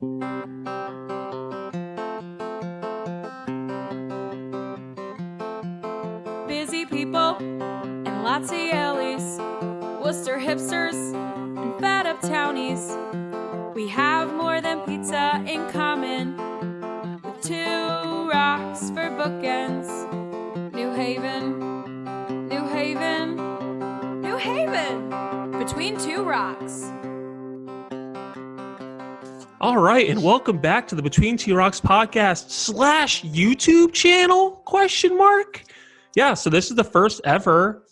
Busy people and lots of yellies, Worcester hipsters and fed up townies. We have more than pizza in common, with two rocks for bookends. New Haven, New Haven, New Haven, between two rocks. All right, and welcome back to the Between Two Rocks podcast / YouTube channel, ? Yeah, so this is the first ever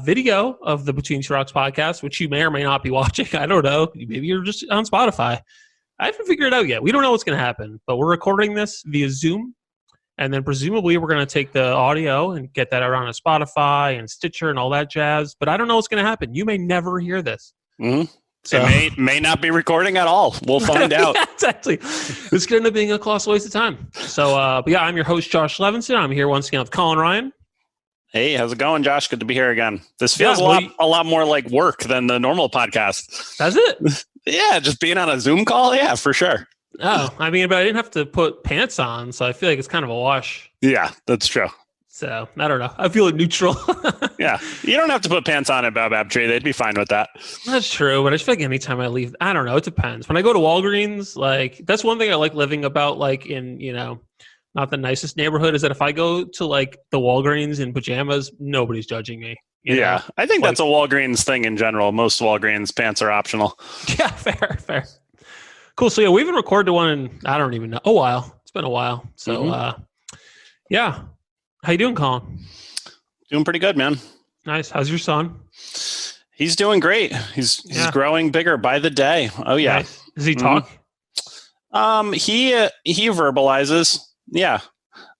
video of the Between Two Rocks podcast, which you may or may not be watching. I don't know. Maybe you're just on Spotify. I haven't figured it out yet. We don't know what's going to happen, but we're recording this via Zoom, and then presumably we're going to take the audio and get that around on Spotify and Stitcher and all that jazz, but I don't know what's going to happen. You may never hear this. Mm-hmm. So. It may not be recording at all. We'll find out. Yeah, exactly. This could end up being a colossal waste of time. So, but yeah, I'm your host, Josh Levinson. I'm here once again with Colin Ryan. Hey, how's it going, Josh? Good to be here again. This feels a lot more like work than the normal podcast. Does it? Yeah, just being on a Zoom call. Yeah, for sure. Oh, I mean, but I didn't have to put pants on, so I feel like it's kind of a wash. Yeah, that's true. So, I don't know. I feel like neutral. Yeah, you don't have to put pants on at Baobab Tree. They'd be fine with that. That's true, but I just feel like anytime I leave, I don't know. It depends. When I go to Walgreens, like, that's one thing I like living about, like, in, you know, not the nicest neighborhood, is that if I go to, like, the Walgreens in pajamas, nobody's judging me. Yeah, I think that's a Walgreens thing in general. Most Walgreens pants are optional. Yeah, fair. Cool. So, yeah, we haven't recorded one in, I don't even know, a while. It's been a while. So, yeah. How you doing, Colin? Doing pretty good, man. Nice. How's your son? He's doing great. He's growing bigger by the day. Oh yeah. Nice. Does he talk? He verbalizes. Yeah.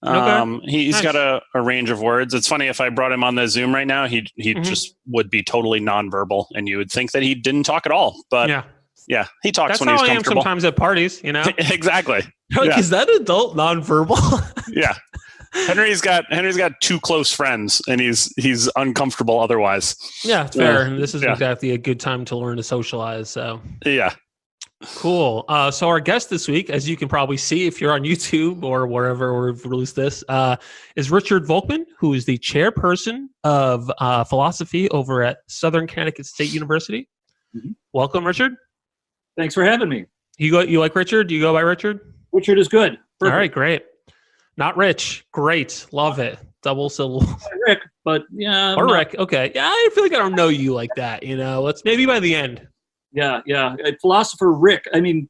Okay. He's Nice. got a range of words. It's funny, if I brought him on the Zoom right now, he just would be totally nonverbal, and you would think that he didn't talk at all. But yeah, he talks That's when how he's I am comfortable. sometimes at parties, you know? Exactly. Like, is that adult nonverbal? Yeah. Henry's got two close friends, and he's uncomfortable otherwise. Yeah, it's fair. And this is exactly a good time to learn to socialize. So yeah, cool. So our guest this week, as you can probably see if you're on YouTube or wherever we've released this, is Richard Volkman, who is the chairperson of philosophy over at Southern Connecticut State University. Mm-hmm. Welcome, Richard. Thanks for having me. You like Richard? Do you go by Richard? Richard is good. Perfect. All right, great. Not Rich. Great. Love it. Double syllable. Rick, but yeah. Or Rick. Okay. Yeah, I feel like I don't know you like that, you know. Let's maybe by the end. Yeah. Philosopher Rick. I mean,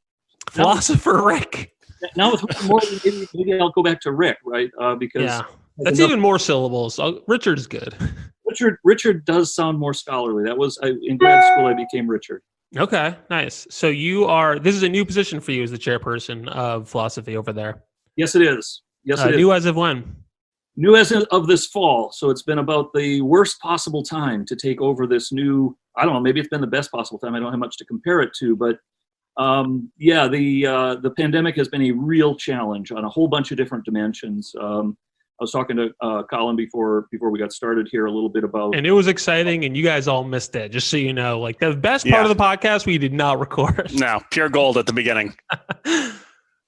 Philosopher Rick. Now with more, maybe I'll go back to Rick, right? Because that's even more syllables. Richard's good. Richard does sound more scholarly. That was in grad school. I became Richard. Okay, nice. So this is a new position for you as the chairperson of philosophy over there. Yes, it is. Yes, it is. New as of when? New as of this fall. So it's been about the worst possible time to take over this new, I don't know, maybe it's been the best possible time. I don't have much to compare it to, but the pandemic has been a real challenge on a whole bunch of different dimensions. I was talking to Colin before we got started here a little bit about... And it was exciting, and you guys all missed it, just so you know. Like, the best part of the podcast, we did not record. No, pure gold at the beginning.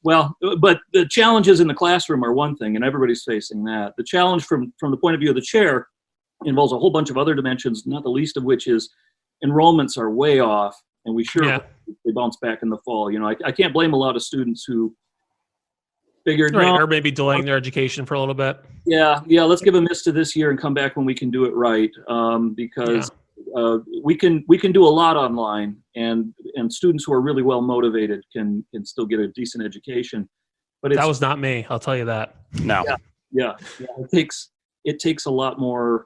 Well, but the challenges in the classroom are one thing, and everybody's facing that. The challenge from the point of view of the chair involves a whole bunch of other dimensions, not the least of which is enrollments are way off, and they bounce back in the fall. You know, I can't blame a lot of students who figured, or maybe delaying their education for a little bit. Yeah, let's give a miss to this year and come back when we can do it right, because we can do a lot online, and students who are really well motivated can still get a decent education. But that was not me, I'll tell you that. No. Yeah. It takes a lot more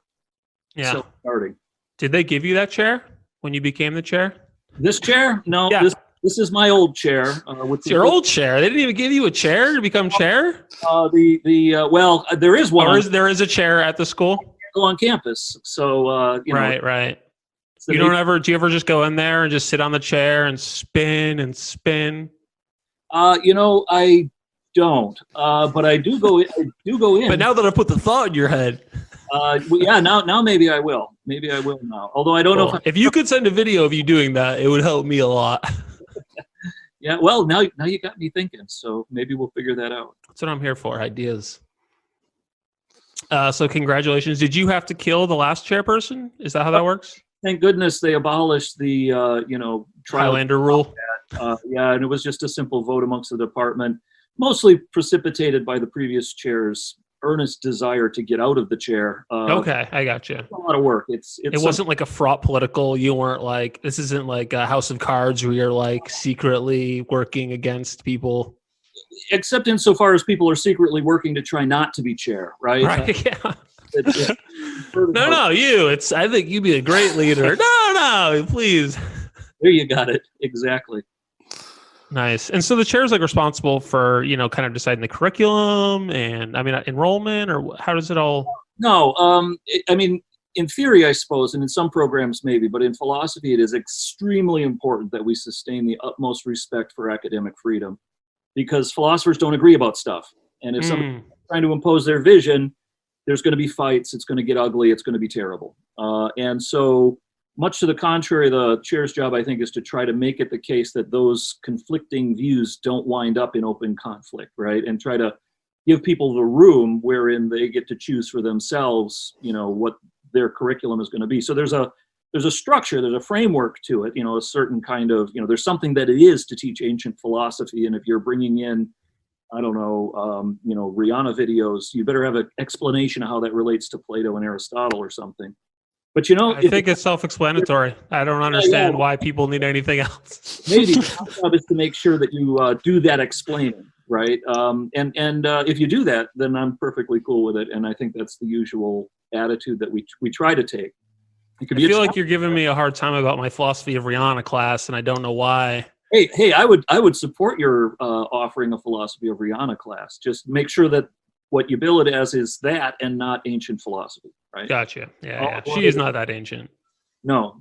self-starting. Did they give you that chair when you became the chair? This chair? No. Yeah. This is my old chair. It's your old chair. They didn't even give you a chair to become chair? Well, there is one. Or there is a chair at the school? On campus. So, Right. Do you ever just go in there and just sit on the chair and spin and spin? I don't. But I do go in. But now that I put the thought in your head. Now maybe I will. Maybe I will now. Although I don't know if you could send a video of you doing that, it would help me a lot. Yeah. Well, now you got me thinking. So maybe we'll figure that out. That's what I'm here for. Ideas. So congratulations. Did you have to kill the last chairperson? Is that how that works? Thank goodness they abolished the Highlander rule. Yeah, and it was just a simple vote amongst the department, mostly precipitated by the previous chair's earnest desire to get out of the chair. Okay, I got you. A lot of work. It wasn't like a fraught political. You weren't like, this isn't like a House of Cards where you're like secretly working against people. Except insofar as people are secretly working to try not to be chair, right? Right. Yeah. No, you. I think you'd be a great leader. No, please. There you got it. Exactly. Nice. And so the chair is like responsible for, kind of deciding the curriculum and enrollment, or how does it all? No, in theory, I suppose, and in some programs maybe, but in philosophy, it is extremely important that we sustain the utmost respect for academic freedom, because philosophers don't agree about stuff. And if someone's trying to impose their vision, there's going to be fights. It's going to get ugly. It's going to be terrible. And so, much to the contrary, the chair's job, I think, is to try to make it the case that those conflicting views don't wind up in open conflict, right? And try to give people the room wherein they get to choose for themselves, what their curriculum is going to be. So there's a structure, there's a framework to it, a certain kind of, there's something that it is to teach ancient philosophy. And if you're bringing in, I don't know, Rihanna videos, you better have an explanation of how that relates to Plato and Aristotle or something. But I think it's self-explanatory. I don't understand why people need anything else. Maybe our job is to make sure that you do that explaining, right? And if you do that, then I'm perfectly cool with it. And I think that's the usual attitude that we try to take. I feel like you're giving me a hard time about my philosophy of Rihanna class, and I don't know why. Hey, I would support your offering a philosophy of Rihanna class. Just make sure that what you bill it as is that and not ancient philosophy, right? Gotcha. Yeah. She is not that ancient. No.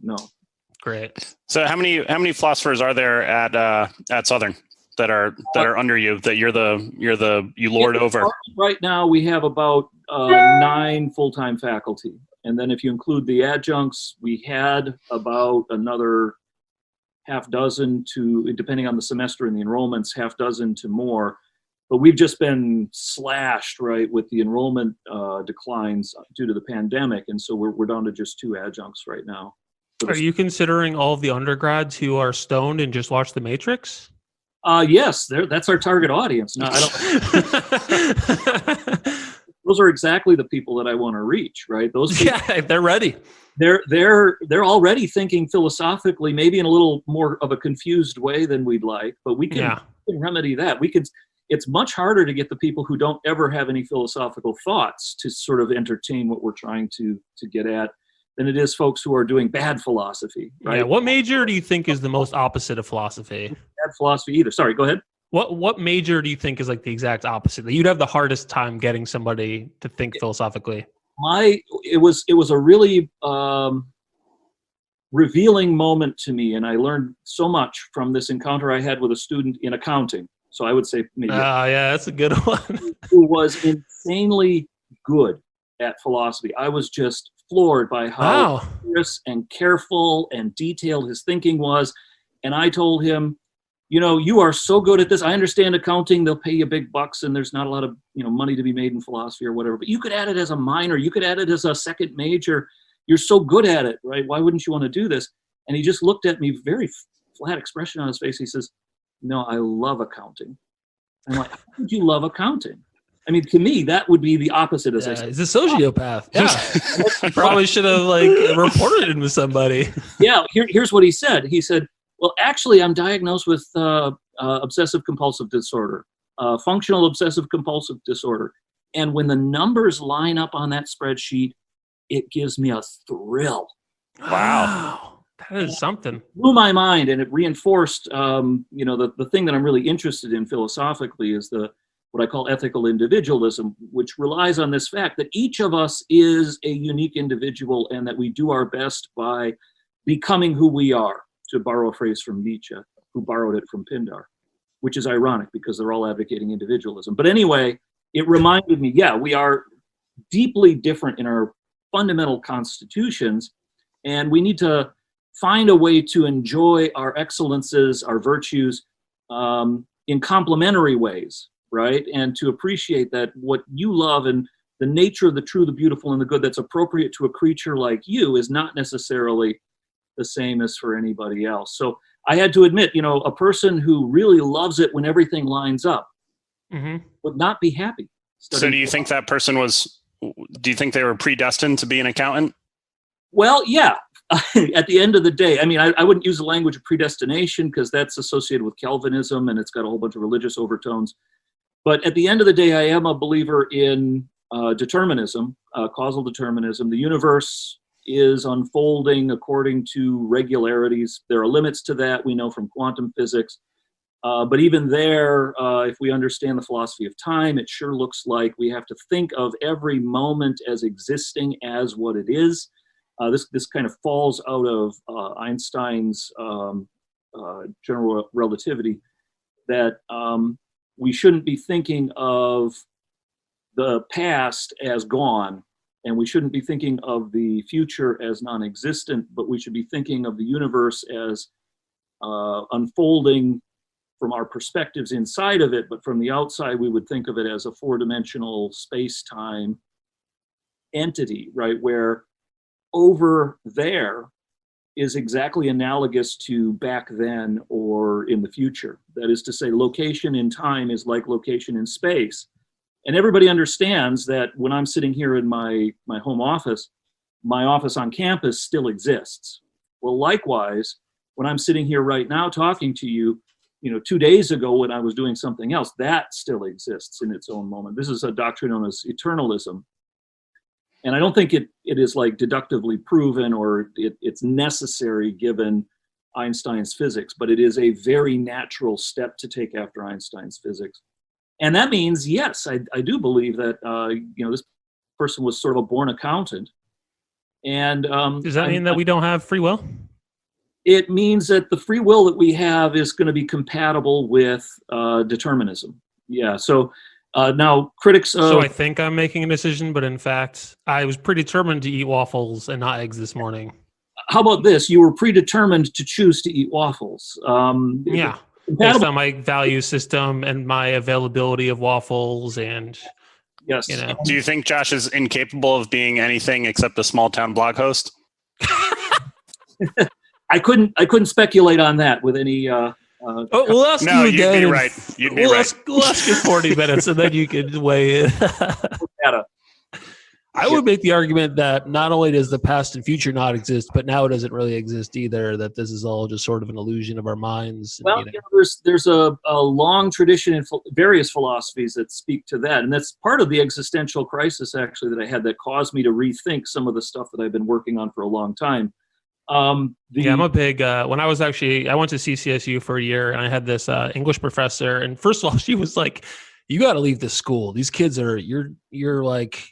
Great. So how many philosophers are there at Southern that are under you, that you lord over? Right now we have about 9 full-time faculty. And then if you include the adjuncts, we had about another half dozen to, depending on the semester and the enrollments, half dozen to more. But we've just been slashed, right, with the enrollment declines due to the pandemic. And so we're down to just 2 adjuncts right now. Are you considering all of the undergrads who are stoned and just watch The Matrix? Yes, that's our target audience. No, I don't. Those are exactly the people that I want to reach, right? Those people, they're ready. They're already thinking philosophically, maybe in a little more of a confused way than we'd like, but we can remedy that. It's much harder to get the people who don't ever have any philosophical thoughts to sort of entertain what we're trying to get at than it is folks who are doing bad philosophy, right? Yeah. What major do you think is the most opposite of philosophy? Bad philosophy either. Sorry, go ahead. What major do you think is like the exact opposite, that you'd have the hardest time getting somebody to think philosophically? It was a really revealing moment to me, and I learned so much from this encounter I had with a student in accounting. So I would say maybe that's a good one. Who was insanely good at philosophy. I was just floored by how serious and careful and detailed his thinking was. And I told him, you are so good at this. I understand accounting, they'll pay you big bucks and there's not a lot of, money to be made in philosophy or whatever, but you could add it as a minor, you could add it as a second major. You're so good at it, right? Why wouldn't you want to do this? And he just looked at me, very flat expression on his face. He says, no, I love accounting. I'm like, how would you love accounting? I mean, to me, that would be the opposite. As I said. He's a sociopath. Yeah. Probably should have reported him to somebody. Yeah. Here's what he said. He said, well, actually, I'm diagnosed with obsessive compulsive disorder, functional obsessive compulsive disorder. And when the numbers line up on that spreadsheet, it gives me a thrill. Wow. That is something. It blew my mind, and it reinforced, the thing that I'm really interested in philosophically is what I call ethical individualism, which relies on this fact that each of us is a unique individual and that we do our best by becoming who we are, to borrow a phrase from Nietzsche, who borrowed it from Pindar, which is ironic because they're all advocating individualism. But anyway, it reminded me, we are deeply different in our fundamental constitutions, and we need to find a way to enjoy our excellences, our virtues, in complementary ways, right? And to appreciate that what you love and the nature of the true, the beautiful, and the good that's appropriate to a creature like you is not necessarily the same as for anybody else. So I had to admit, a person who really loves it when everything lines up would not be happy. So do you think that person do you think they were predestined to be an accountant? Well, yeah. At the end of the day, I mean, I wouldn't use the language of predestination because that's associated with Calvinism and it's got a whole bunch of religious overtones. But at the end of the day, I am a believer in determinism, causal determinism. The universe is unfolding according to regularities. There are limits to that, we know from quantum physics. But even there, if we understand the philosophy of time, it sure looks like we have to think of every moment as existing as what it is. This kind of falls out of Einstein's general relativity, that we shouldn't be thinking of the past as gone, and we shouldn't be thinking of the future as non-existent, but we should be thinking of the universe as unfolding from our perspectives inside of it, but from the outside, we would think of it as a four-dimensional space-time entity, right? Where over there is exactly analogous to back then or in the future. That is to say, location in time is like location in space. And everybody understands that when I'm sitting here in my home office, my office on campus still exists. Well, likewise, when I'm sitting here right now talking to you, 2 days ago when I was doing something else, that still exists in its own moment. This is a doctrine known as eternalism. And I don't think it is like deductively proven or it's necessary given Einstein's physics, but it is a very natural step to take after Einstein's physics. And that means, yes, I do believe that, this person was sort of a born accountant. And does that mean that we don't have free will? It means that the free will that we have is going to be compatible with determinism. Yeah. So now critics. So I think I'm making a decision, but in fact, I was predetermined to eat waffles and not eggs this morning. How about this? You were predetermined to choose to eat waffles. Yeah. Based on my value system and my availability of waffles and yes. Do you think Josh is incapable of being anything except a small town blog host? I couldn't speculate on that with any. We'll ask you again. You'd be right. We'll ask you 40 minutes, and then you can weigh in. I would make the argument that not only does the past and future not exist, but now it doesn't really exist either. That this is all just sort of an illusion of our minds. Well, there's a long tradition in various philosophies that speak to that, and that's part of the existential crisis actually that I had that caused me to rethink some of the stuff that I've been working on for a long time. I'm a big, when I went to CCSU for a year and I had this English professor, and first of all, she was like, you got to leave this school. These kids you're like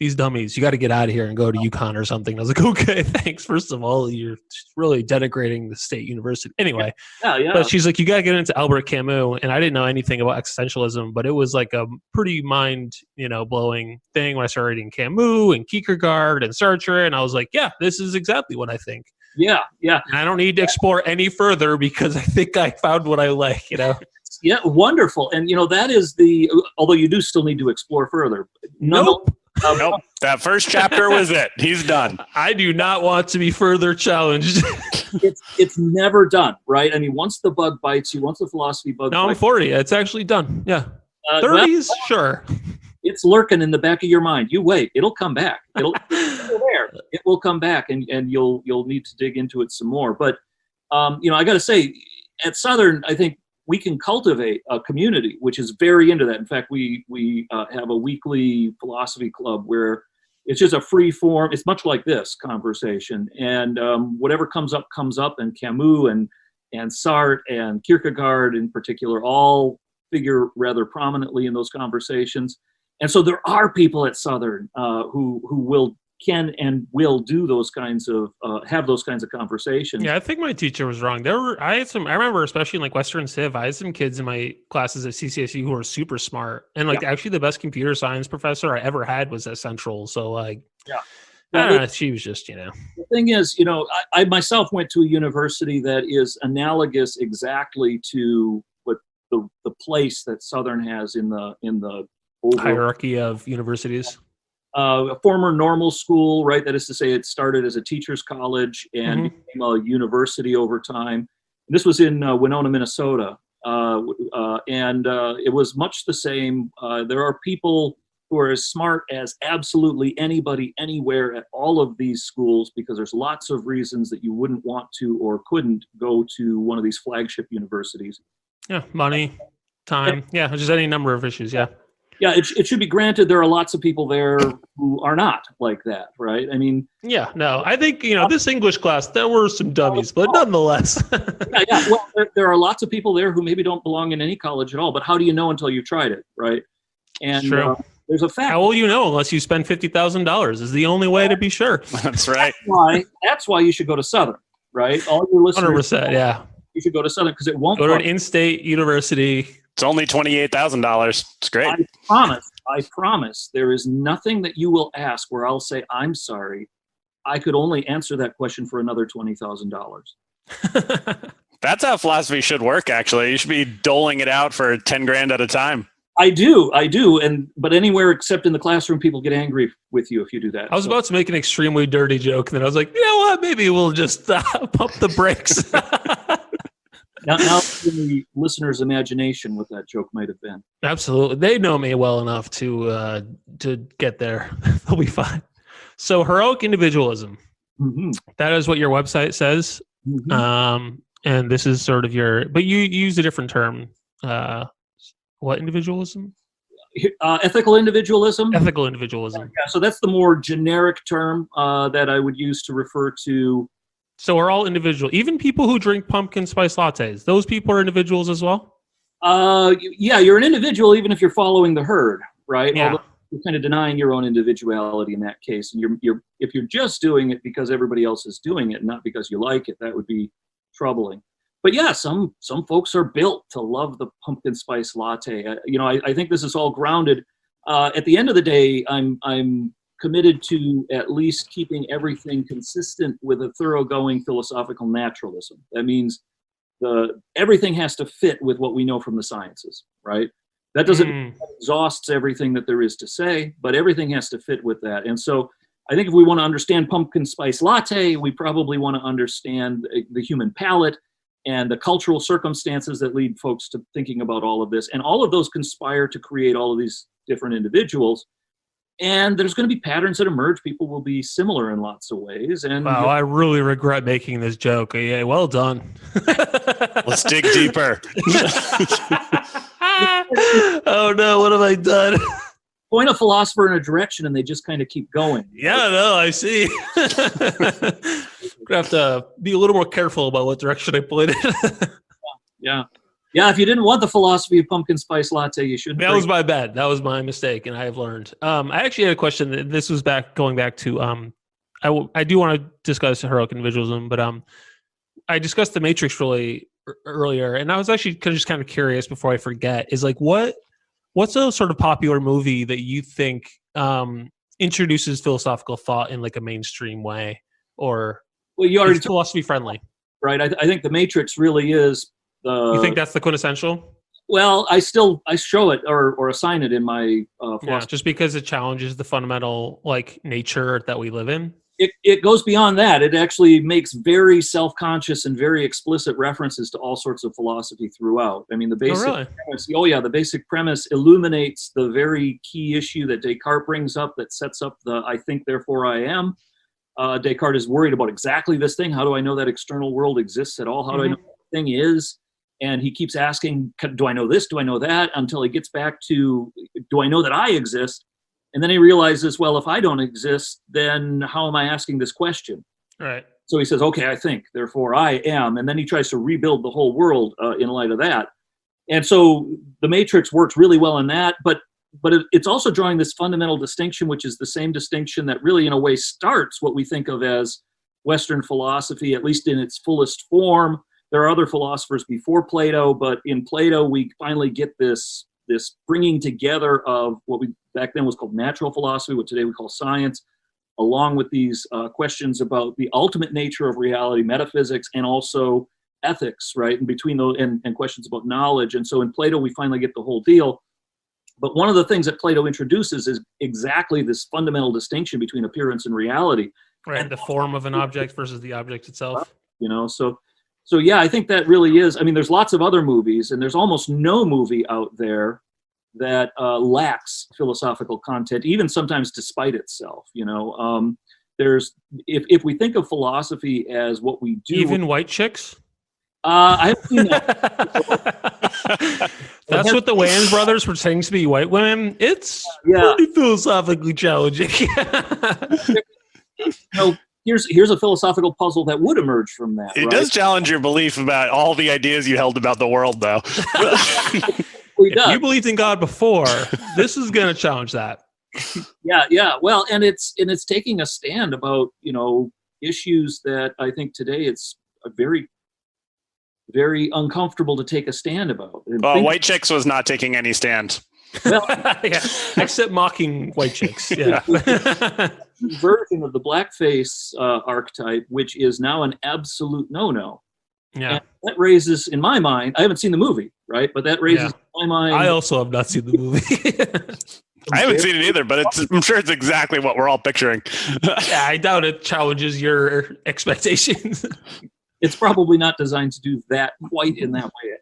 these dummies. You got to get out of here and go to UConn or something. And I was like, okay, thanks. First of all, you're really denigrating the state university. Anyway, yeah. But she's like, you got to get into Albert Camus. And I didn't know anything about existentialism, but it was like a pretty blowing thing when I started reading Camus and Kierkegaard and Sartre. And I was like, yeah, this is exactly what I think. Yeah. And I don't need to explore any further because I think I found what I like, Yeah, wonderful. And, that is although you do still need to explore further. Nope. Nope. That first chapter was it. He's done. I do not want to be further challenged. It's never done, right? I mean, once the bug bites you, once the philosophy bug bites you. No, I'm 40. It's actually done. Yeah. 30s, sure. It's lurking in the back of your mind. You wait. It'll come back. It'll there. It will come back, and you'll need to dig into it some more. But, I got to say, at Southern, I think, we can cultivate a community which is very into that. In fact, we have a weekly philosophy club where it's just a free form. It's much like this conversation, and whatever comes up. And Camus and Sartre and Kierkegaard in particular all figure rather prominently in those conversations. And so there are people at Southern who can and will do those kinds of have those kinds of conversations. Yeah, I think my teacher was wrong. I remember, especially in like Western Civ, I had some kids in my classes at CCSU who were super smart, and actually the best computer science professor I ever had was at Central. So I don't know, she was just The thing is, I myself went to a university that is analogous exactly to the place that Southern has in the overall hierarchy of universities. A former normal school, right? That is to say, it started as a teacher's college and became a university over time. And this was in Winona, Minnesota. And it was much the same. There are people who are as smart as absolutely anybody anywhere at all of these schools, because there's lots of reasons that you wouldn't want to or couldn't go to one of these flagship universities. Yeah, money, time, just any number of issues, yeah. Yeah, it should be granted there are lots of people there who are not like that, right? I mean... Yeah, no, I think, this English class, there were some dummies, but nonetheless. yeah. Well, there are lots of people there who maybe don't belong in any college at all, but how do you know until you've tried it, right? And true. There's a fact. How will you know unless you spend $50,000 is the only way to be sure. That's right. That's why you should go to Southern, right? All your listeners... 100%, yeah. You should go to Southern because it won't... Go to an in-state university. It's only $28,000. It's great. I promise there is nothing that you will ask where I'll say, I'm sorry. I could only answer that question for another $20,000. That's how philosophy should work, actually. You should be doling it out for 10 grand at a time. I do. But anywhere except in the classroom, people get angry with you if you do that. I was about to make an extremely dirty joke, and then I was like, you know what? Maybe we'll just pump the brakes. Now in the listener's imagination what that joke might have been. Absolutely. They know me well enough to get there. They'll be fine. So heroic individualism. Mm-hmm. That is what your website says. Mm-hmm. And this is sort of but you use a different term. What individualism? Ethical individualism. Ethical individualism. Yeah, so that's the more generic term that I would use to refer to. So we're all individual. Even people who drink pumpkin spice lattes, those people are individuals as well? Yeah, you're an individual even if you're following the herd, right? Yeah. Although you're kind of denying your own individuality in that case. And if you're just doing it because everybody else is doing it, not because you like it, that would be troubling. But yeah, some folks are built to love the pumpkin spice latte. I think this is all grounded. At the end of the day, I'm committed to at least keeping everything consistent with a thoroughgoing philosophical naturalism. That means everything has to fit with what we know from the sciences, right? That doesn't exhaust everything that there is to say, but everything has to fit with that. And so I think if we want to understand pumpkin spice latte, we probably want to understand the human palate and the cultural circumstances that lead folks to thinking about all of this. And all of those conspire to create all of these different individuals. And there's going to be patterns that emerge. People will be similar in lots of ways. And wow, I really regret making this joke. Yeah, well done. Let's dig deeper. Oh no, what have I done? Point a philosopher in a direction and they just kind of keep going. Yeah, no, I see. Gonna have to be a little more careful about what direction I point it. Yeah. Yeah, if you didn't want the philosophy of pumpkin spice latte, you shouldn't. That was my bad. That was my mistake, and I have learned. I actually had a question. This was going back to. I do want to discuss heroic individualism, but I discussed the Matrix really earlier, and I was actually just kind of curious before I forget. Is like what's a sort of popular movie that you think introduces philosophical thought in like a mainstream way, or you already philosophy friendly? Right. I think the Matrix really is. You think that's the quintessential? Well, I show it or assign it in my just because it challenges the fundamental nature that we live in. It goes beyond that. It actually makes very self-conscious and very explicit references to all sorts of philosophy throughout. I mean, the basic premise, the basic premise illuminates the very key issue that Descartes brings up that sets up the I think, therefore I am. Descartes is worried about exactly this thing. How do I know that external world exists at all? How do I know what the thing is? And he keeps asking, do I know this? Do I know that? Until he gets back to, do I know that I exist? And then he realizes, well, if I don't exist, then how am I asking this question? Right. So he says, okay, I think, therefore I am. And then he tries to rebuild the whole world in light of that. And so the Matrix works really well in that. But it's also drawing this fundamental distinction, which is the same distinction that really, in a way, starts what we think of as Western philosophy, at least in its fullest form. There are other philosophers before Plato, but in Plato, we finally get this bringing together of what we back then was called natural philosophy, what today we call science, along with these questions about the ultimate nature of reality, metaphysics, and also ethics, right? And between those and questions about knowledge. And so in Plato, we finally get the whole deal. But one of the things that Plato introduces is exactly this fundamental distinction between appearance and reality. Right, and the form of an object versus the object itself. So yeah, I think that really is. I mean, there's lots of other movies, and there's almost no movie out there that lacks philosophical content, even sometimes despite itself. There's if we think of philosophy as what we do, even white chicks. I haven't seen that. That's what the Wayans brothers were saying to be white women. It's pretty philosophically challenging. Here's a philosophical puzzle that would emerge from that. It does challenge your belief about all the ideas you held about the world, though. If you believed in God before, this is going to challenge that. Yeah. Well, and it's taking a stand about issues that I think today it's a very, very uncomfortable to take a stand about. White chicks was not taking any stand. Well, yeah, except mocking white chicks. Yeah. Version of the blackface archetype, which is now an absolute no-no. Yeah. And that raises, in my mind, I haven't seen the movie, right? But that raises in my mind. I also have not seen the movie. I haven't seen it either, but I'm sure it's exactly what we're all picturing. Yeah, I doubt it challenges your expectations. It's probably not designed to do that quite in that way.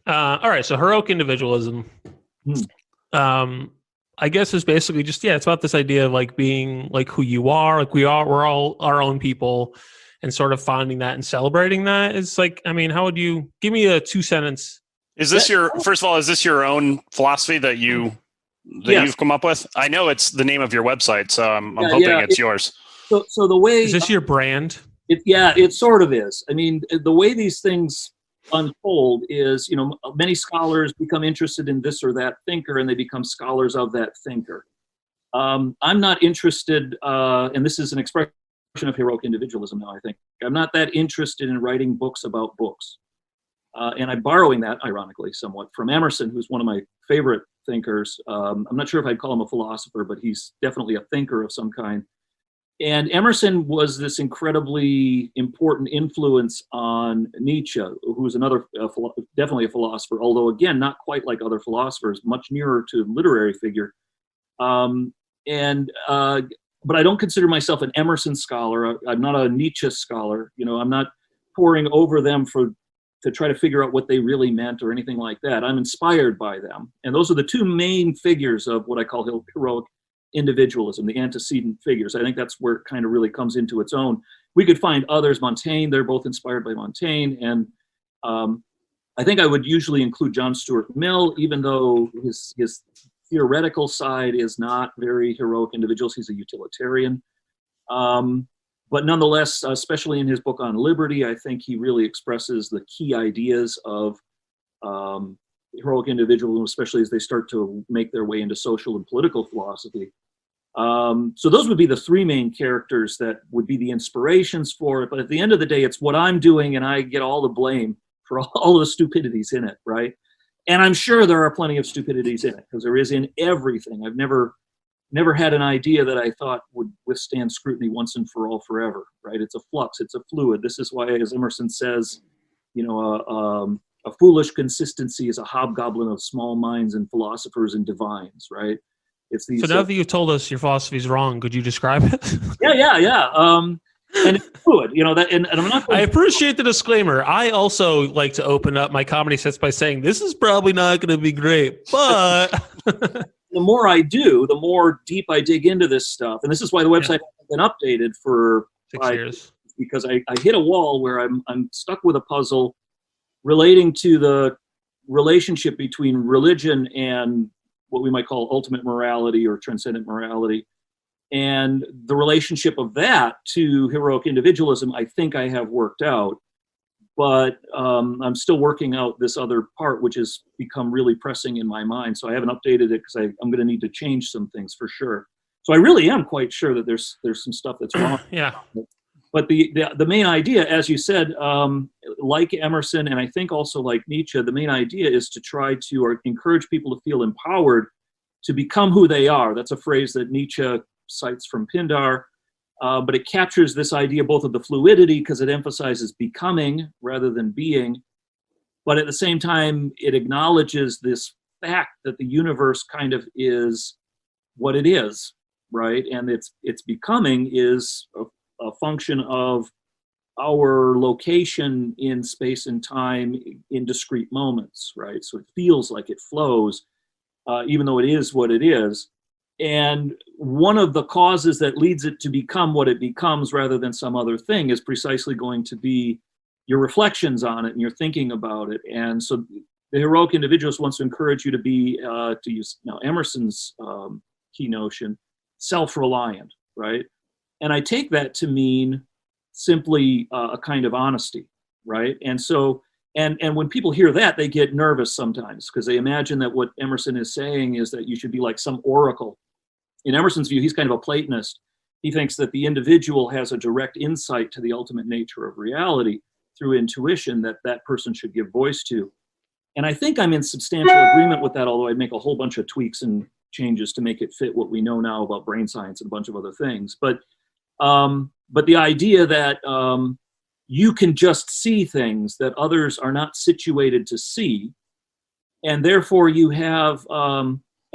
All right, so heroic individualism. I guess is basically just it's about this idea of like being like who you are, like we're all our own people, and sort of finding that and celebrating that. Is like, I mean, how would you give me a 2-sentence? Is this first of all, is this your own philosophy that you've come up with? I know it's the name of your website, so I'm hoping it's yours. So the way is this your brand? It sort of is. I mean, the way these things unfold is, many scholars become interested in this or that thinker, and they become scholars of that thinker. I'm not interested, and this is an expression of heroic individualism now, I think. I'm not that interested in writing books about books. And I'm borrowing that, ironically, somewhat from Emerson, who's one of my favorite thinkers. I'm not sure if I'd call him a philosopher, but he's definitely a thinker of some kind. And Emerson was this incredibly important influence on Nietzsche, who's another, definitely a philosopher, although again, not quite like other philosophers, much nearer to a literary figure. But I don't consider myself an Emerson scholar. I'm not a Nietzsche scholar. I'm not poring over them to try to figure out what they really meant or anything like that. I'm inspired by them. And those are the two main figures of what I call heroic individualism, the antecedent figures. I think that's where it kind of really comes into its own. We could find others, Montaigne, they're both inspired by Montaigne. And I think I would usually include John Stuart Mill, even though his theoretical side is not very heroic individuals. He's a utilitarian. But nonetheless, especially in his book on liberty, I think he really expresses the key ideas of heroic individualism, especially as they start to make their way into social and political philosophy. So those would be the three main characters that would be the inspirations for it. But at the end of the day, it's what I'm doing, and I get all the blame for all the stupidities in it, right? And I'm sure there are plenty of stupidities in it, because there is in everything. I've never had an idea that I thought would withstand scrutiny once and for all forever, right? It's a flux, it's a fluid. This is why, as Emerson says, a foolish consistency is a hobgoblin of small minds and philosophers and divines, right? It's these. So now that you've told us your philosophy is wrong, could you describe it? Yeah. And it's fluid, and I'm not. I appreciate the disclaimer. I also like to open up my comedy sets by saying this is probably not going to be great, but the more I do, the more deep I dig into this stuff, and this is why the website hasn't been updated for 6 years, because I hit a wall where I'm stuck with a puzzle relating to the relationship between religion and what we might call ultimate morality or transcendent morality. And the relationship of that to heroic individualism, I think I have worked out. But I'm still working out this other part, which has become really pressing in my mind. So I haven't updated it because I'm going to need to change some things for sure. So I really am quite sure that there's some stuff that's wrong. Yeah. But the main idea, as you said, like Emerson, and I think also like Nietzsche, the main idea is to try to encourage people to feel empowered to become who they are. That's a phrase that Nietzsche cites from Pindar. but it captures this idea both of the fluidity, because it emphasizes becoming rather than being, but at the same time, it acknowledges this fact that the universe kind of is what it is, right? And its becoming is a function of our location in space and time in discrete moments, right? So it feels like it flows, even though it is what it is. And one of the causes that leads it to become what it becomes rather than some other thing is precisely going to be your reflections on it and your thinking about it. And so the heroic individualist wants to encourage you to be, to use now Emerson's key notion, self-reliant, right? And I take that to mean simply a kind of honesty, right? And so, and when people hear that, they get nervous sometimes because they imagine that what Emerson is saying is that you should be like some oracle. In Emerson's view, he's kind of a Platonist. He thinks that the individual has a direct insight to the ultimate nature of reality through intuition that that person should give voice to. And I think I'm in substantial agreement with that, although I'd make a whole bunch of tweaks and changes to make it fit what we know now about brain science and a bunch of other things. But the idea that you can just see things that others are not situated to see, and therefore you have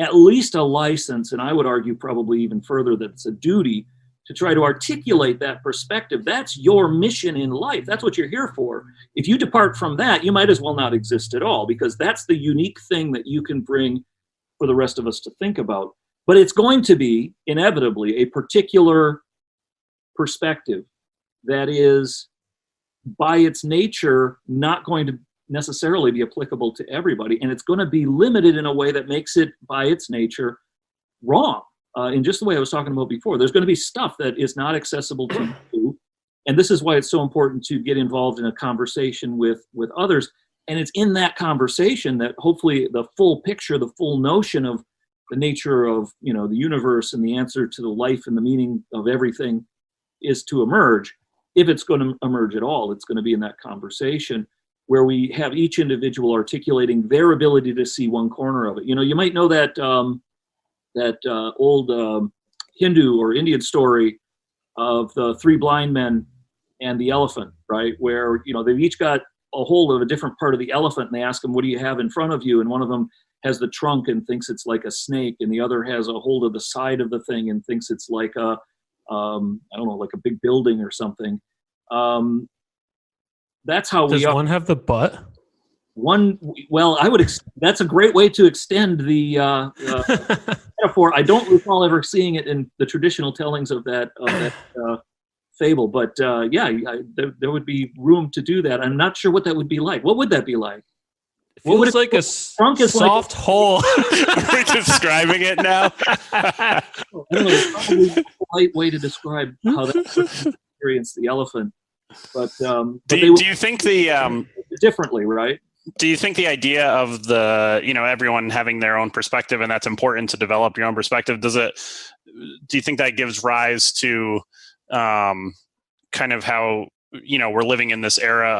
at least a license, and I would argue probably even further that it's a duty to try to articulate that perspective. That's your mission in life. That's what you're here for. If you depart from that, you might as well not exist at all, because that's the unique thing that you can bring for the rest of us to think about. But it's going to be inevitably a particular perspective that is by its nature not going to necessarily be applicable to everybody, and it's going to be limited in a way that makes it by its nature wrong, in just the way I was talking about before. There's going to be stuff that is not accessible to you, and this is why it's so important to get involved in a conversation with others. And it's in that conversation that hopefully the full picture, the full notion of the nature of, you know, the universe and the answer to the life and the meaning of everything is to emerge. If it's going to emerge at all, it's going to be in that conversation where we have each individual articulating their ability to see one corner of it. You know, you might know that old Hindu or Indian story of the three blind men and the elephant, right? Where, you know, they've each got a hold of a different part of the elephant, and they ask them, what do you have in front of you? And one of them has the trunk and thinks it's like a snake, and the other has a hold of the side of the thing and thinks it's like a, I don't know, like a big building or something. That's how Does one have the butt? One, well, that's a great way to extend the metaphor. I don't recall ever seeing it in the traditional tellings of that fable, but there would be room to do that. I'm not sure what that would be like. What would that be like? It feels like a soft hole. We're describing it now. I don't know, it's probably a polite way to describe how that person experienced the elephant. But do you think the differently, right? Do you think the idea of the, you know, everyone having their own perspective, and that's important to develop your own perspective, do you think that gives rise to kind of how, you know, we're living in this era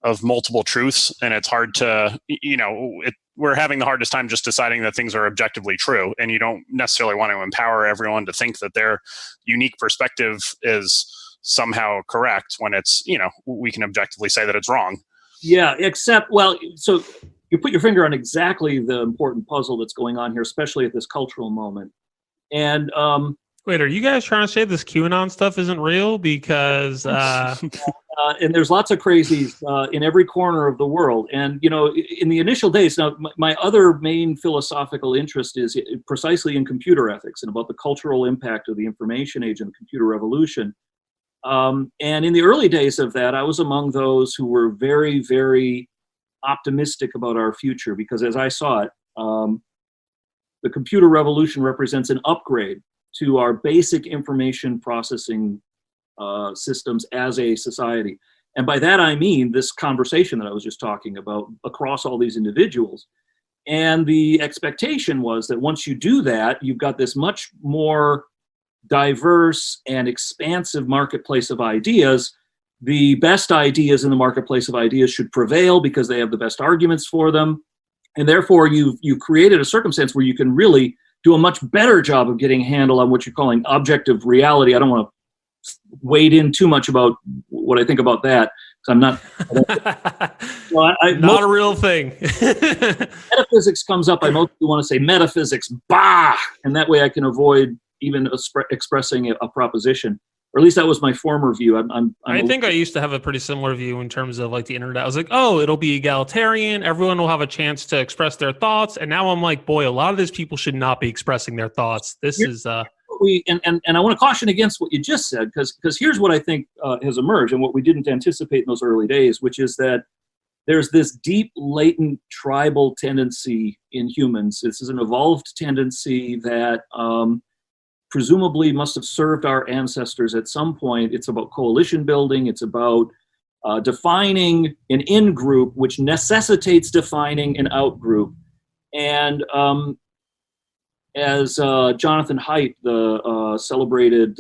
of multiple truths, and it's hard to, you know, we're having the hardest time just deciding that things are objectively true, and you don't necessarily want to empower everyone to think that their unique perspective is somehow correct when it's, you know, we can objectively say that it's wrong. Yeah, except, well, so you put your finger on exactly the important puzzle that's going on here, especially at this cultural moment. And wait, are you guys trying to say this QAnon stuff isn't real? Because and there's lots of crazies in every corner of the world. And, you know, in the initial days, now my other main philosophical interest is precisely in computer ethics and about the cultural impact of the information age and the computer revolution. And in the early days of that, I was among those who were very, very optimistic about our future, because as I saw it, the computer revolution represents an upgrade to our basic information processing systems as a society. And by that, I mean this conversation that I was just talking about across all these individuals. And the expectation was that once you do that, you've got this much more diverse and expansive marketplace of ideas. The best ideas in the marketplace of ideas should prevail because they have the best arguments for them. And therefore, you've created a circumstance where you can really do a much better job of getting a handle on what you're calling objective reality. I don't want to wade in too much about what I think about that, because I'm not. Well, Not a real thing. Metaphysics comes up. I mostly want to say metaphysics, bah, and that way I can avoid even expressing a proposition. Or at least that was my former view. I think I used to have a pretty similar view in terms of like the internet. I was like, oh, it'll be egalitarian. Everyone will have a chance to express their thoughts. And now I'm like, boy, a lot of these people should not be expressing their thoughts. This is and I want to caution against what you just said, because here's what I think has emerged and what we didn't anticipate in those early days, which is that there's this deep latent tribal tendency in humans. This is an evolved tendency that presumably must have served our ancestors at some point. It's about coalition building. It's about defining an in-group, which necessitates defining an out-group. And as Jonathan Haidt, the celebrated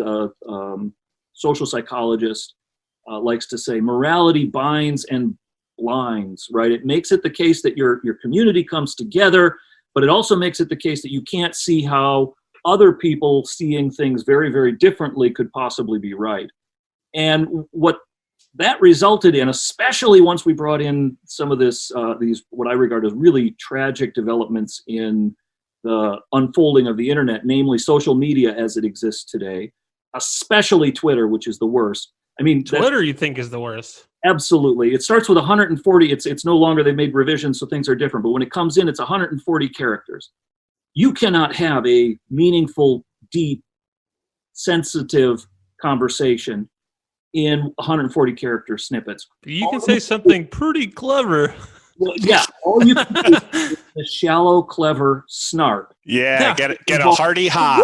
social psychologist, likes to say, morality binds and blinds, right? It makes it the case that your community comes together, but it also makes it the case that you can't see how other people seeing things very, very differently could possibly be right. And what that resulted in, especially once we brought in some of these what I regard as really tragic developments in the unfolding of the internet, namely social media as it exists today, especially Twitter, which is the worst. I mean, Twitter, you think, is the worst? Absolutely. It starts with 140. It's no longer, they made revisions, so things are different. But when it comes in, it's 140 characters. You cannot have a meaningful, deep, sensitive conversation in 140 character snippets. You can say something pretty clever. Well, yeah, all you can do is a shallow, clever snark. Yeah, get a hearty ha.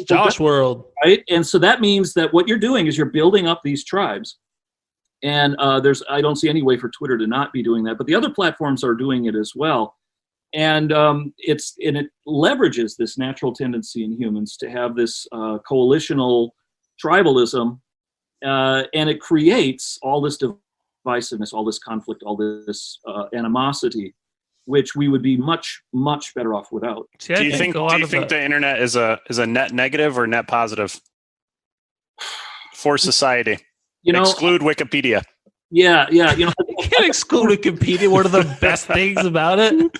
Josh world. Right? And so that means that what you're doing is you're building up these tribes. And I don't see any way for Twitter to not be doing that, but the other platforms are doing it as well. And it leverages this natural tendency in humans to have this coalitional tribalism, and it creates all this divisiveness, all this conflict, all this animosity, which we would be much, much better off without. See, do you think the internet is a net negative or net positive for society? Exclude Wikipedia. Yeah. You can't exclude Wikipedia. One of the best things about it.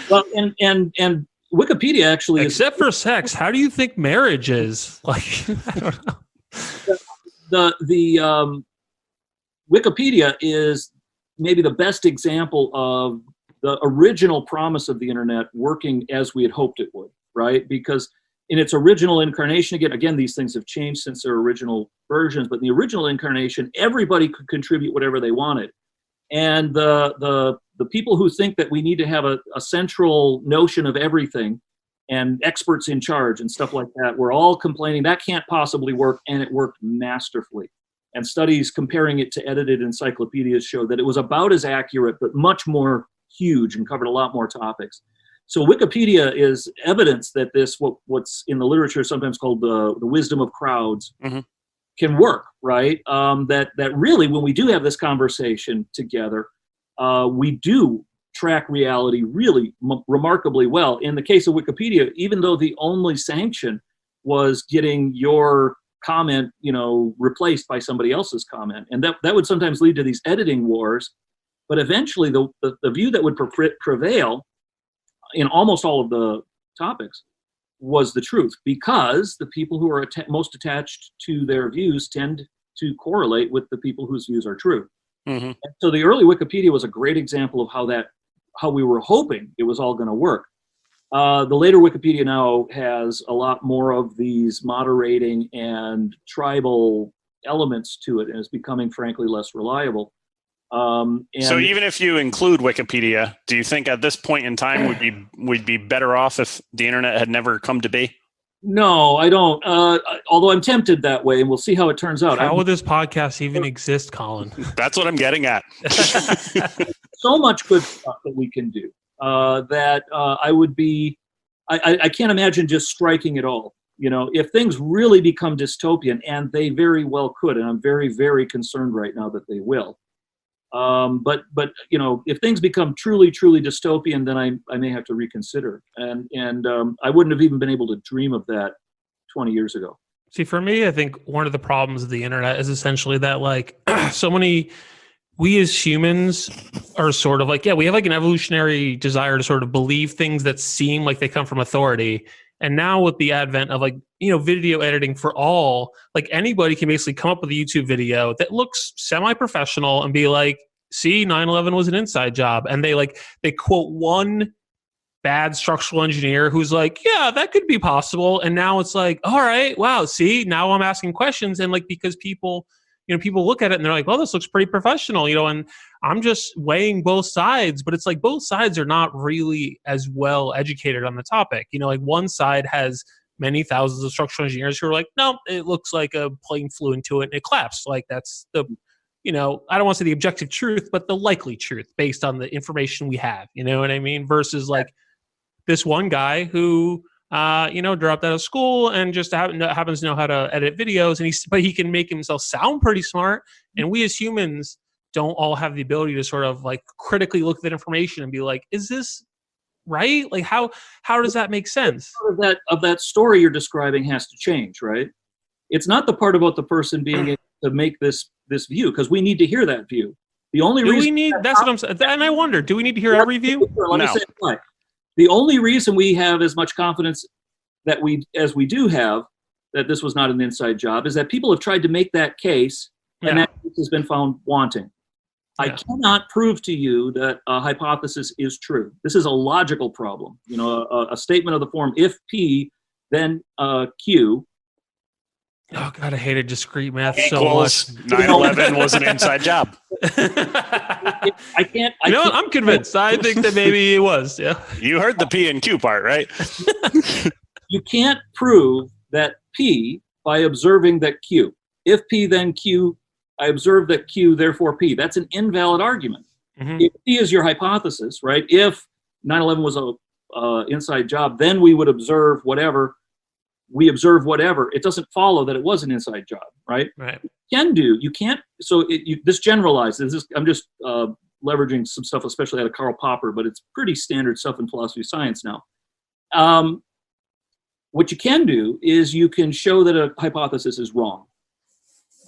Well, and Wikipedia actually, except for sex, how do you think marriage is? Like, I don't know. The Wikipedia is maybe the best example of the original promise of the internet working as we had hoped it would, right? Because in its original incarnation, again, these things have changed since their original versions, but in the original incarnation, everybody could contribute whatever they wanted. And the people who think that we need to have a central notion of everything and experts in charge and stuff like that, we're all complaining that can't possibly work, and it worked masterfully. And studies comparing it to edited encyclopedias show that it was about as accurate, but much more huge and covered a lot more topics. So Wikipedia is evidence that this, what's in the literature sometimes called the wisdom of crowds, can work, right? That really, when we do have this conversation together, we do track reality really remarkably well. In the case of Wikipedia, even though the only sanction was getting your comment, replaced by somebody else's comment, and that would sometimes lead to these editing wars. But eventually, the view that would prevail in almost all of the topics was the truth, because the people who are most attached to their views tend to correlate with the people whose views are true. And so the early Wikipedia was a great example of how we were hoping it was all going to work. The later Wikipedia now has a lot more of these moderating and tribal elements to it, and is becoming, frankly, less reliable. So even if you include Wikipedia, do you think at this point in time we'd be better off if the internet had never come to be? No, I don't. Although I'm tempted that way, and we'll see how it turns out. How would this podcast even exist, Colin? That's what I'm getting at. So much good stuff that we can do that I can't imagine just striking it all. If things really become dystopian, and they very well could, and I'm very, very concerned right now that they will. But if things become truly, truly dystopian, then I may have to reconsider. And I wouldn't have even been able to dream of that 20 years ago. See, for me, I think one of the problems of the internet is essentially that, like, we as humans are sort of like, yeah, we have like an evolutionary desire to sort of believe things that seem like they come from authority. And now with the advent of, like, video editing for all, like, anybody can basically come up with a YouTube video that looks semi-professional and be like, see, 9/11 was an inside job. And they quote one bad structural engineer who's like, yeah, that could be possible. And now it's like, all right, wow, see, now I'm asking questions. And, like, because people look at it and they're like, well, this looks pretty professional, and I'm just weighing both sides, but it's like both sides are not really as well educated on the topic. Like, one side has many thousands of structural engineers who are like, no, it looks like a plane flew into it and it collapsed. Like, that's the, I don't want to say the objective truth, but the likely truth based on the information we have, you know what I mean? Versus, like, this one guy who, dropped out of school and just happens to know how to edit videos, but he can make himself sound pretty smart. And we as humans don't all have the ability to sort of, like, critically look at that information and be like, is this right? Like, how does that make sense? Part of that story you're describing has to change, right? It's not the part about the person being able to make this view, because we need to hear that view. The only reason that's what I'm saying. And I wonder, do we need to hear every view? Let me say why. The only reason we have as much confidence as we do have that this was not an inside job is that people have tried to make that case, and that case has been found wanting. Yeah. I cannot prove to you that a hypothesis is true. This is a logical problem. A statement of the form, if P, then Q. Oh God, I hated discrete math so much. 9/11 was an inside job. I can't. I'm convinced. I think that maybe it was. Yeah. You heard the P and Q part, right? You can't prove that P by observing that Q. If P, then Q. I observe that Q, therefore P. That's an invalid argument. Mm-hmm. If P is your hypothesis, right? If 9/11 was a inside job, then we would observe whatever. We observe whatever. It doesn't follow that it was an inside job, right? Right. You can't. So this generalizes. I'm just leveraging some stuff, especially out of Karl Popper, but it's pretty standard stuff in philosophy of science now. What you can do is you can show that a hypothesis is wrong.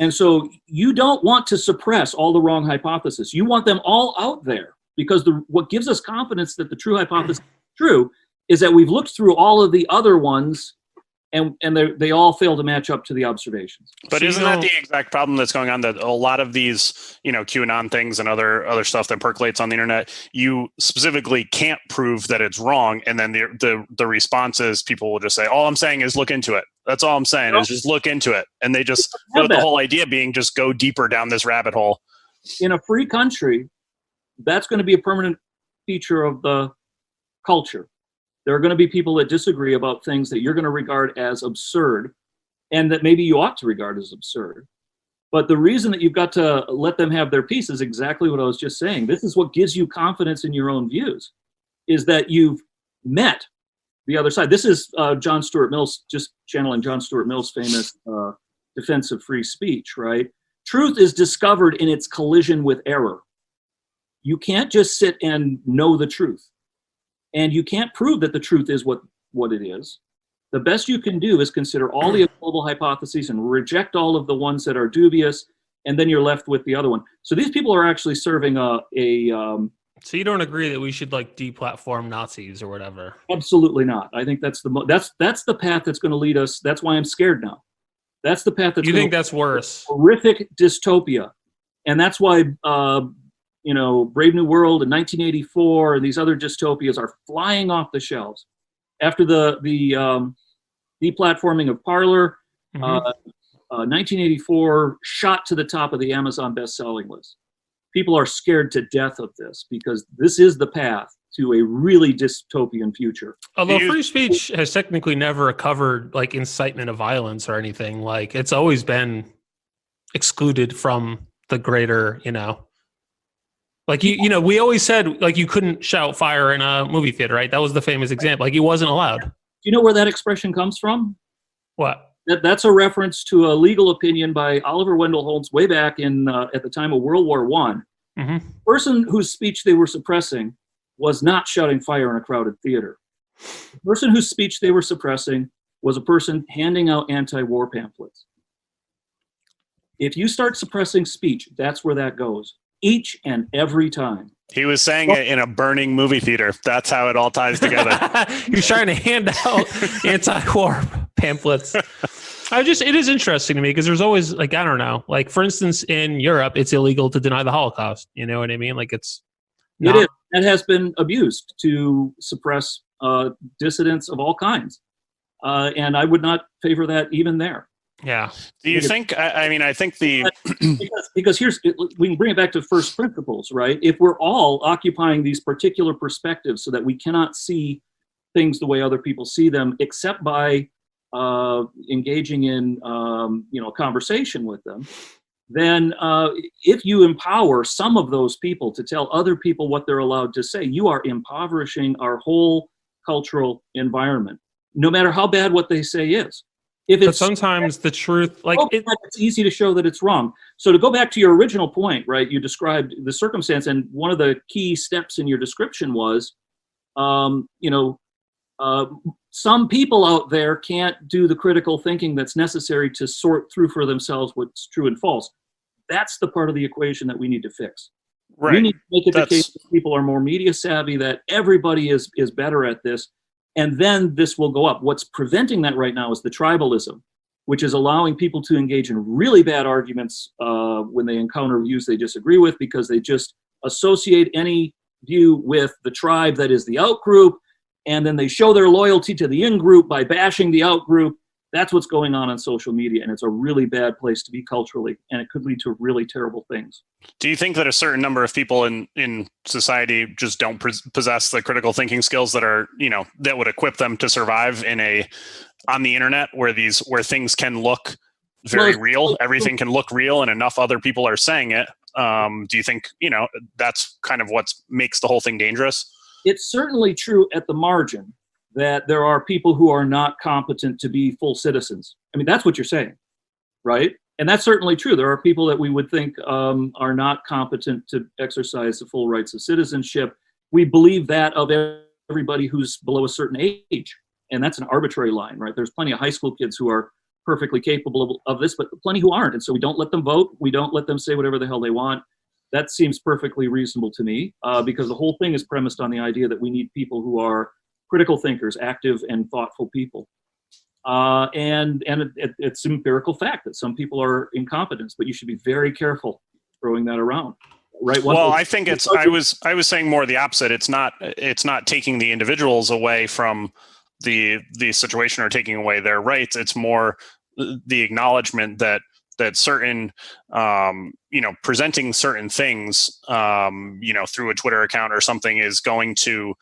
And so you don't want to suppress all the wrong hypotheses. You want them all out there, because what gives us confidence that the true hypothesis is true is that we've looked through all of the other ones and they all fail to match up to the observations. But isn't that the exact problem that's going on? That a lot of these, QAnon things and other stuff that percolates on the internet, you specifically can't prove that it's wrong, and then the response is people will just say, "All I'm saying is look into it. That's all I'm saying is just look into it," and they just the whole idea being just go deeper down this rabbit hole. In a free country, that's going to be a permanent feature of the culture. There are going to be people that disagree about things that you're going to regard as absurd, and that maybe you ought to regard as absurd. But the reason that you've got to let them have their piece is exactly what I was just saying. This is what gives you confidence in your own views, is that you've met the other side. This is John Stuart Mill's, just channeling John Stuart Mill's famous defense of free speech, right? Truth is discovered in its collision with error. You can't just sit and know the truth. And you can't prove that the truth is what it is. The best you can do is consider all the available hypotheses and reject all of the ones that are dubious, and then you're left with the other one. So these people are actually serving So you don't agree that we should, like, deplatform Nazis or whatever? Absolutely not. I think that's that's the path that's going to lead us. That's why I'm scared now. That's the path that's. You think that's worse? Horrific dystopia, and that's why. Brave New World and 1984 and these other dystopias are flying off the shelves. After the deplatforming of Parler, 1984 shot to the top of the Amazon best-selling list. People are scared to death of this because this is the path to a really dystopian future. Although free speech has technically never covered, like, incitement of violence or anything. Like, it's always been excluded from the greater, Like, we always said, like, you couldn't shout fire in a movie theater, right? That was the famous example. Like, he wasn't allowed. Do you know where that expression comes from? What? That's a reference to a legal opinion by Oliver Wendell Holmes way back in at the time of World War I. Mm-hmm. The person whose speech they were suppressing was not shouting fire in a crowded theater. The person whose speech they were suppressing was a person handing out anti-war pamphlets. If you start suppressing speech, that's where that goes, each and every time. He was saying it in a burning movie theater. That's how it all ties together. He was trying to hand out anti-war pamphlets. It is interesting to me because there's always, like, I don't know, like, for instance, in Europe, it's illegal to deny the Holocaust. You know what I mean? Like, it is. It has been abused to suppress dissidents of all kinds. And I would not favor that even there. Yeah. Do you think, I think because we can bring it back to first principles, right? If we're all occupying these particular perspectives so that we cannot see things the way other people see them, except by engaging in, conversation with them, then if you empower some of those people to tell other people what they're allowed to say, you are impoverishing our whole cultural environment, no matter how bad what they say is. But sometimes the truth, it's easy to show that it's wrong. So to go back to your original point, right? You described the circumstance, and one of the key steps in your description was, some people out there can't do the critical thinking that's necessary to sort through for themselves what's true and false. That's the part of the equation that we need to fix. Right. We need to make it the case that people are more media savvy, that everybody is better at this. And then this will go up. What's preventing that right now is the tribalism, which is allowing people to engage in really bad arguments when they encounter views they disagree with, because they just associate any view with the tribe that is the out group, and then they show their loyalty to the in group by bashing the out group. That's what's going on social media, and it's a really bad place to be culturally, and it could lead to really terrible things. Do you think that a certain number of people in society just don't possess the critical thinking skills that are, that would equip them to survive on the internet where things can look very real, everything can look real, and enough other people are saying it? Do you think, that's kind of what makes the whole thing dangerous? It's certainly true at the margin that there are people who are not competent to be full citizens. I mean, that's what you're saying, right? And that's certainly true. There are people that we would think are not competent to exercise the full rights of citizenship. We believe that of everybody who's below a certain age. And that's an arbitrary line, right? There's plenty of high school kids who are perfectly capable of this, but plenty who aren't. And so we don't let them vote. We don't let them say whatever the hell they want. That seems perfectly reasonable to me, because the whole thing is premised on the idea that we need people who are critical thinkers, active and thoughtful people. And it's empirical fact that some people are incompetent, but you should be very careful throwing that around. Right. Well, I think I was saying more the opposite. It's not taking the individuals away from the situation or taking away their rights. It's more the acknowledgement that certain, presenting certain things, through a Twitter account or something is going to,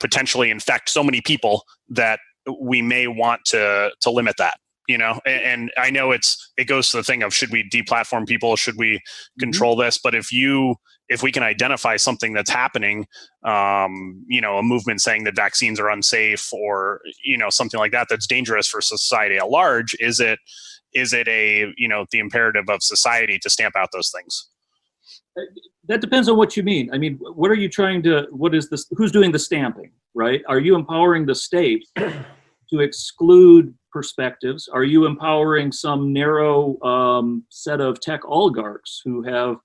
potentially infect so many people that we may want to limit that, and I know it goes to the thing of, should we deplatform people? Should we control this? But if we can identify something that's happening, a movement saying that vaccines are unsafe, or, something like that, that's dangerous for society at large, is it the imperative of society to stamp out those things? That depends on what you mean. I mean, what is this? Who's doing the stamping, right? Are you empowering the state to exclude perspectives? Are you empowering some narrow set of tech oligarchs who have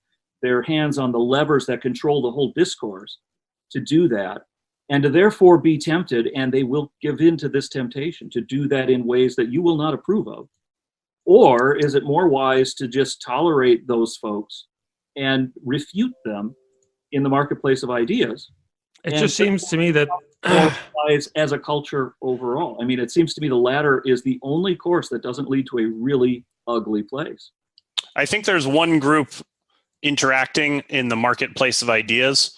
their hands on the levers that control the whole discourse to do that, and to therefore be tempted, and they will give in to this temptation to do that in ways that you will not approve of? Or is it more wise to just tolerate those folks and refute them in the marketplace of ideas? It just seems to me that as a culture overall, I mean, it seems to me the latter is the only course that doesn't lead to a really ugly place. I think there's one group interacting in the marketplace of ideas,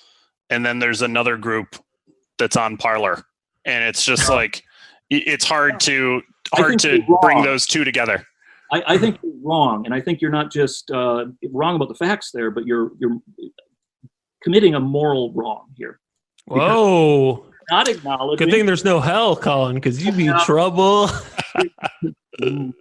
and then there's another group that's on Parler, and it's just like, it's hard to bring those two together. I think you're wrong, and I think you're not just wrong about the facts there, but you're committing a moral wrong here. Whoa! Not acknowledging. Good thing there's no hell, Colin, because you'd be in trouble. You're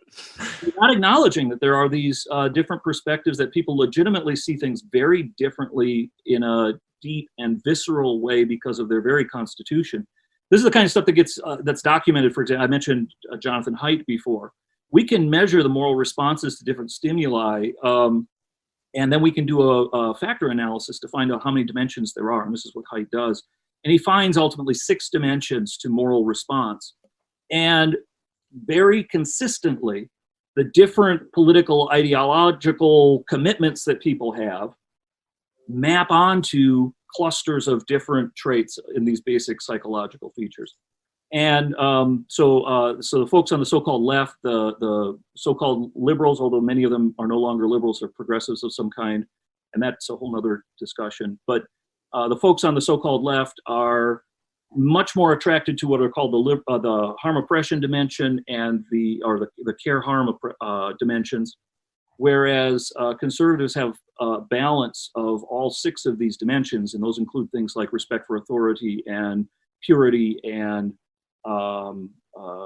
not acknowledging that there are these different perspectives, that people legitimately see things very differently in a deep and visceral way because of their very constitution. this is the kind of stuff that gets that's documented. For example, I mentioned Jonathan Haidt before. We can measure the moral responses to different stimuli, and then we can do a factor analysis to find out how many dimensions there are. And this is what Haidt does. And he finds ultimately 6 dimensions to moral response. And very consistently, the different political ideological commitments that people have map onto clusters of different traits in these basic psychological features. And so the folks on the so-called left, the so-called liberals, although many of them are no longer liberals, are progressives of some kind, and that's a whole other discussion. But the folks on the so-called left are much more attracted to what are called the harm oppression dimension and the care harm dimensions, whereas conservatives have a balance of all 6 of these dimensions, and those include things like respect for authority and purity and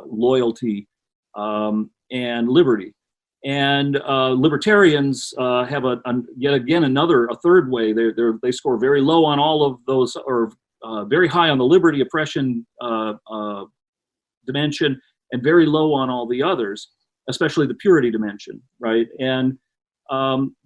loyalty and liberty. And libertarians have yet again a third way. They score very low on all of those, or very high on the liberty oppression dimension, and very low on all the others, especially the purity dimension, right? And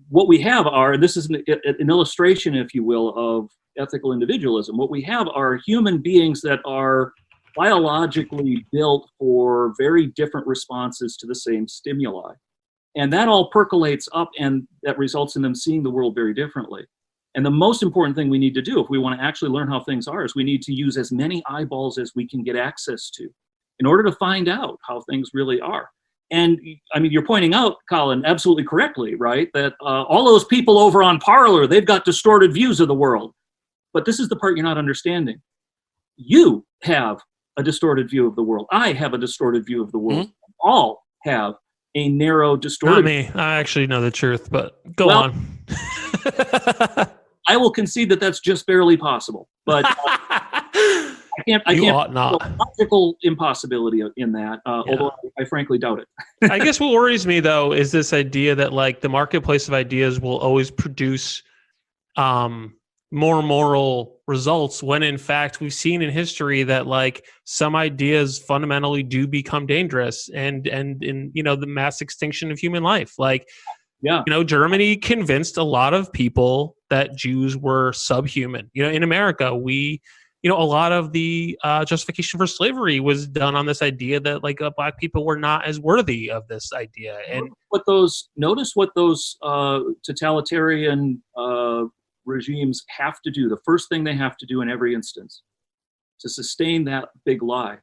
what we have are, and this is an illustration, if you will, of ethical individualism. What we have are human beings that are biologically built for very different responses to the same stimuli. And that all percolates up, and that results in them seeing the world very differently. And the most important thing we need to do if we want to actually learn how things are is we need to use as many eyeballs as we can get access to in order to find out how things really are. And I mean, you're pointing out, Colin, absolutely correctly, right? That all those people over on Parler, they've got distorted views of the world. But this is the part you're not understanding. You have a distorted view of the world. I have a distorted view of the world. Mm-hmm. All have a narrow, distorted. Not me. I actually know the truth, but go on. I will concede that that's just barely possible, but I can't. Ought not. Logical impossibility in that, although I frankly doubt it. I guess what worries me though is this idea that like the marketplace of ideas will always produce more moral results, when in fact we've seen in history that like some ideas fundamentally do become dangerous, and in the mass extinction of human life, like Germany convinced a lot of people that Jews were subhuman. In America, we a lot of the justification for slavery was done on this idea that like black people were not as worthy of this idea. And notice what those totalitarian regimes have to do. The first thing they have to do in every instance to sustain that big lie,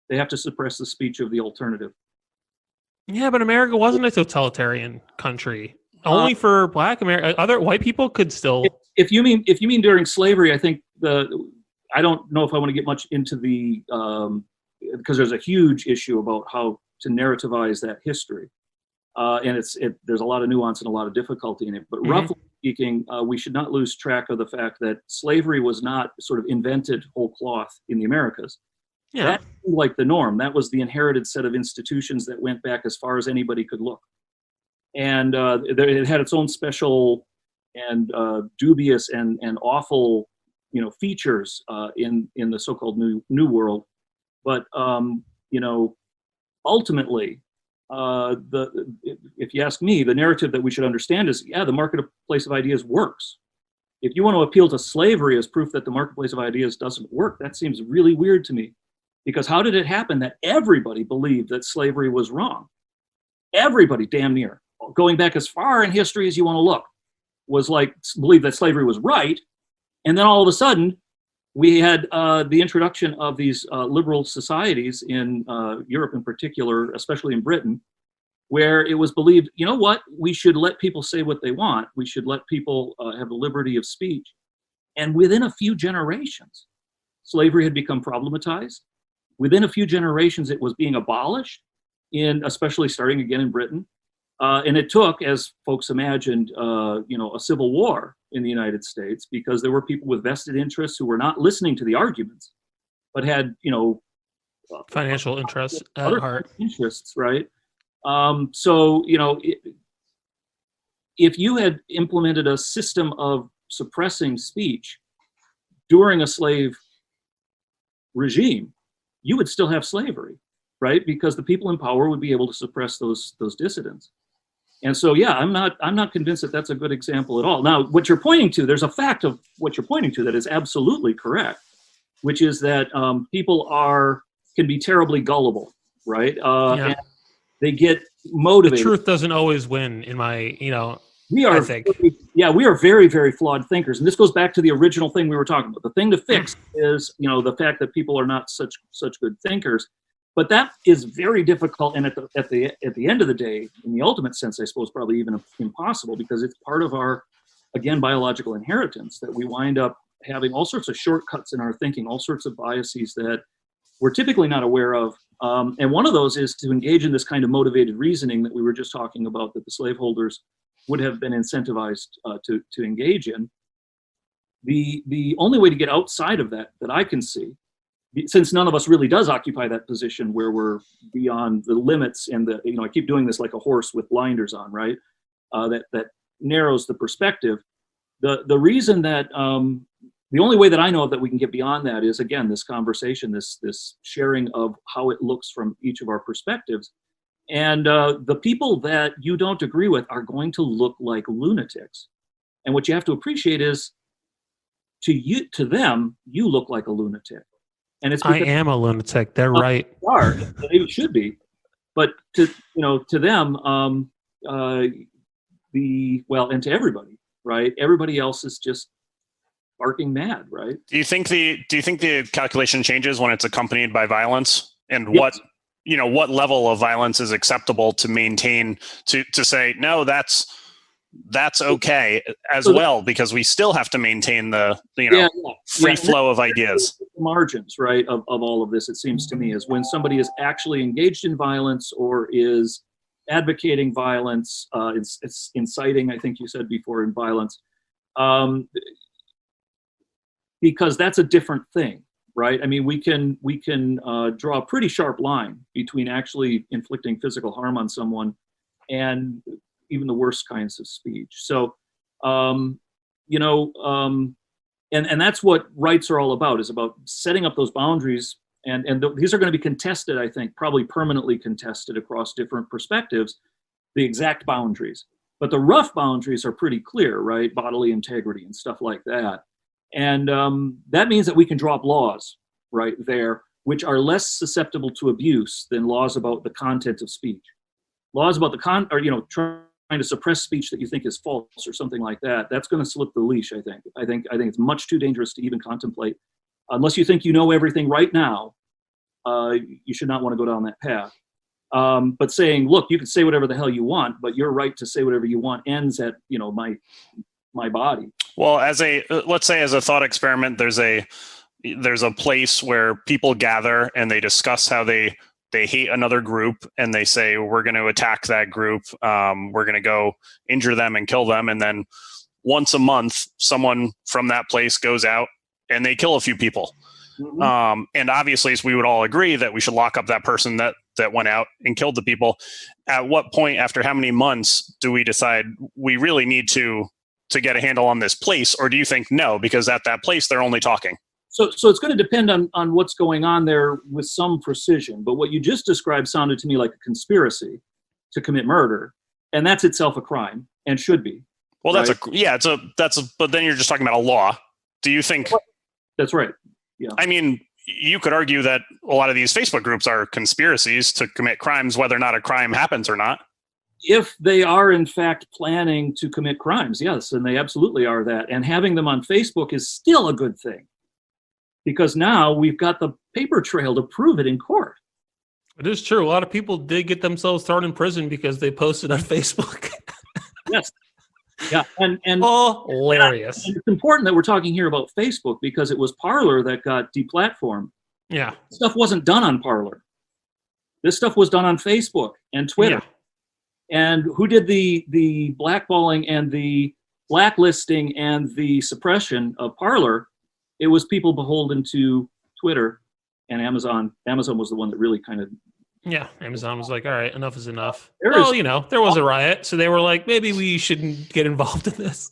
they have to suppress the speech of the alternative. Yeah, but America wasn't a totalitarian country. Only for Black America. Other white people could still. If you mean during slavery, I think I don't know if I want to get much into the because there's a huge issue about how to narrativize that history, and there's a lot of nuance and a lot of difficulty in it. But roughly speaking, we should not lose track of the fact that slavery was not sort of invented whole cloth in the Americas. Yeah. That was like the norm. That was the inherited set of institutions that went back as far as anybody could look. And it had its own special and dubious and awful, features in the so-called New World. But ultimately, if you ask me, the narrative that we should understand is, the marketplace of ideas works. If you want to appeal to slavery as proof that the marketplace of ideas doesn't work, that seems really weird to me. Because how did it happen that everybody believed that slavery was wrong? Everybody, damn near, going back as far in history as you want to look, was like believed that slavery was right. And then all of a sudden, we had the introduction of these liberal societies in Europe in particular, especially in Britain, where it was believed, we should let people say what they want. We should let people have the liberty of speech. And within a few generations, slavery had become problematized. Within a few generations, it was being abolished, especially starting again in Britain. And it took, as folks imagined, a civil war in the United States, because there were people with vested interests who were not listening to the arguments, but had, financial interests at heart. Interests, right? If you had implemented a system of suppressing speech during a slave regime, you would still have slavery, right? Because the people in power would be able to suppress those dissidents. And so, yeah, I'm not convinced that that's a good example at all. Now, what you're pointing to, there's a fact of what you're pointing to that is absolutely correct, which is that people can be terribly gullible, right? And they get motivated. The truth doesn't always win in my, We are, I think. we are very, very flawed thinkers. And this goes back to the original thing we were talking about. The thing to fix is, the fact that people are not such good thinkers. But that is very difficult, and at the end of the day, in the ultimate sense, I suppose, probably even impossible, because it's part of our, again, biological inheritance that we wind up having all sorts of shortcuts in our thinking, all sorts of biases that we're typically not aware of. And one of those is to engage in this kind of motivated reasoning that we were just talking about, that the slaveholders would have been incentivized to engage in. The only way to get outside of that I can see, since none of us really does occupy that position where we're beyond the limits and I keep doing this like a horse with blinders on, right? That narrows the perspective. The reason that the only way that I know of that we can get beyond that is, again, this conversation, this sharing of how it looks from each of our perspectives. And the people that you don't agree with are going to look like lunatics. And what you have to appreciate is, to them, you look like a lunatic. And it's I am a lunatic. They're right. You are. They should be. But to them, and to everybody, right? Everybody else is just barking mad, right? Do you think the calculation changes when it's accompanied by violence? And Yes. what level of violence is acceptable to maintain, to say, no, that's okay as well, because we still have to maintain the free flow of ideas. The margins, right, of all of this, it seems to me, is when somebody is actually engaged in violence or is advocating violence, it's inciting, I think you said before, in violence, because that's a different thing, right? I mean, we can draw a pretty sharp line between actually inflicting physical harm on someone and even the worst kinds of speech. So, and that's what rights are all about, is about setting up those boundaries. And these are going to be contested, I think, probably permanently contested across different perspectives, the exact boundaries. But the rough boundaries are pretty clear, right? Bodily integrity and stuff like that. And that means that we can draw up laws right there, which are less susceptible to abuse than laws about the content of speech. Laws about trying to suppress speech that you think is false or something like that, that's going to slip the leash, I think. I think it's much too dangerous to even contemplate. Unless you think you know everything right now, you should not want to go down that path. But saying, look, you can say whatever the hell you want, but your right to say whatever you want ends at, my body. Well, let's say as a thought experiment, there's a place where people gather and they discuss how they hate another group, and they say, we're going to attack that group. We're going to go injure them and kill them. And then once a month, someone from that place goes out and they kill a few people. Mm-hmm. And obviously, we would all agree that we should lock up that person that went out and killed the people. At what point, after how many months, do we decide we really need to get a handle on this place? Or do you think no, because at that place, they're only talking? So it's going to depend on what's going on there with some precision. But what you just described sounded to me like a conspiracy to commit murder, and that's itself a crime and should be. Well, right? But then you're just talking about a law. Do you think? That's right. Yeah. I mean, you could argue that a lot of these Facebook groups are conspiracies to commit crimes, whether or not a crime happens or not. If they are in fact planning to commit crimes, yes, and they absolutely are that. And having them on Facebook is still a good thing, because now we've got the paper trail to prove it in court. It is true. A lot of people did get themselves thrown in prison because they posted on Facebook. Yes. Yeah. And hilarious. And it's important that we're talking here about Facebook, because it was Parler that got deplatformed. Yeah. Stuff wasn't done on Parler. This stuff was done on Facebook and Twitter. Yeah. And who did the blackballing and the blacklisting and the suppression of Parler? It was people beholden to Twitter and Amazon. Amazon was the one that really kind of... Yeah, Amazon was like, all right, enough is enough. There was a riot, so they were like, maybe we shouldn't get involved in this.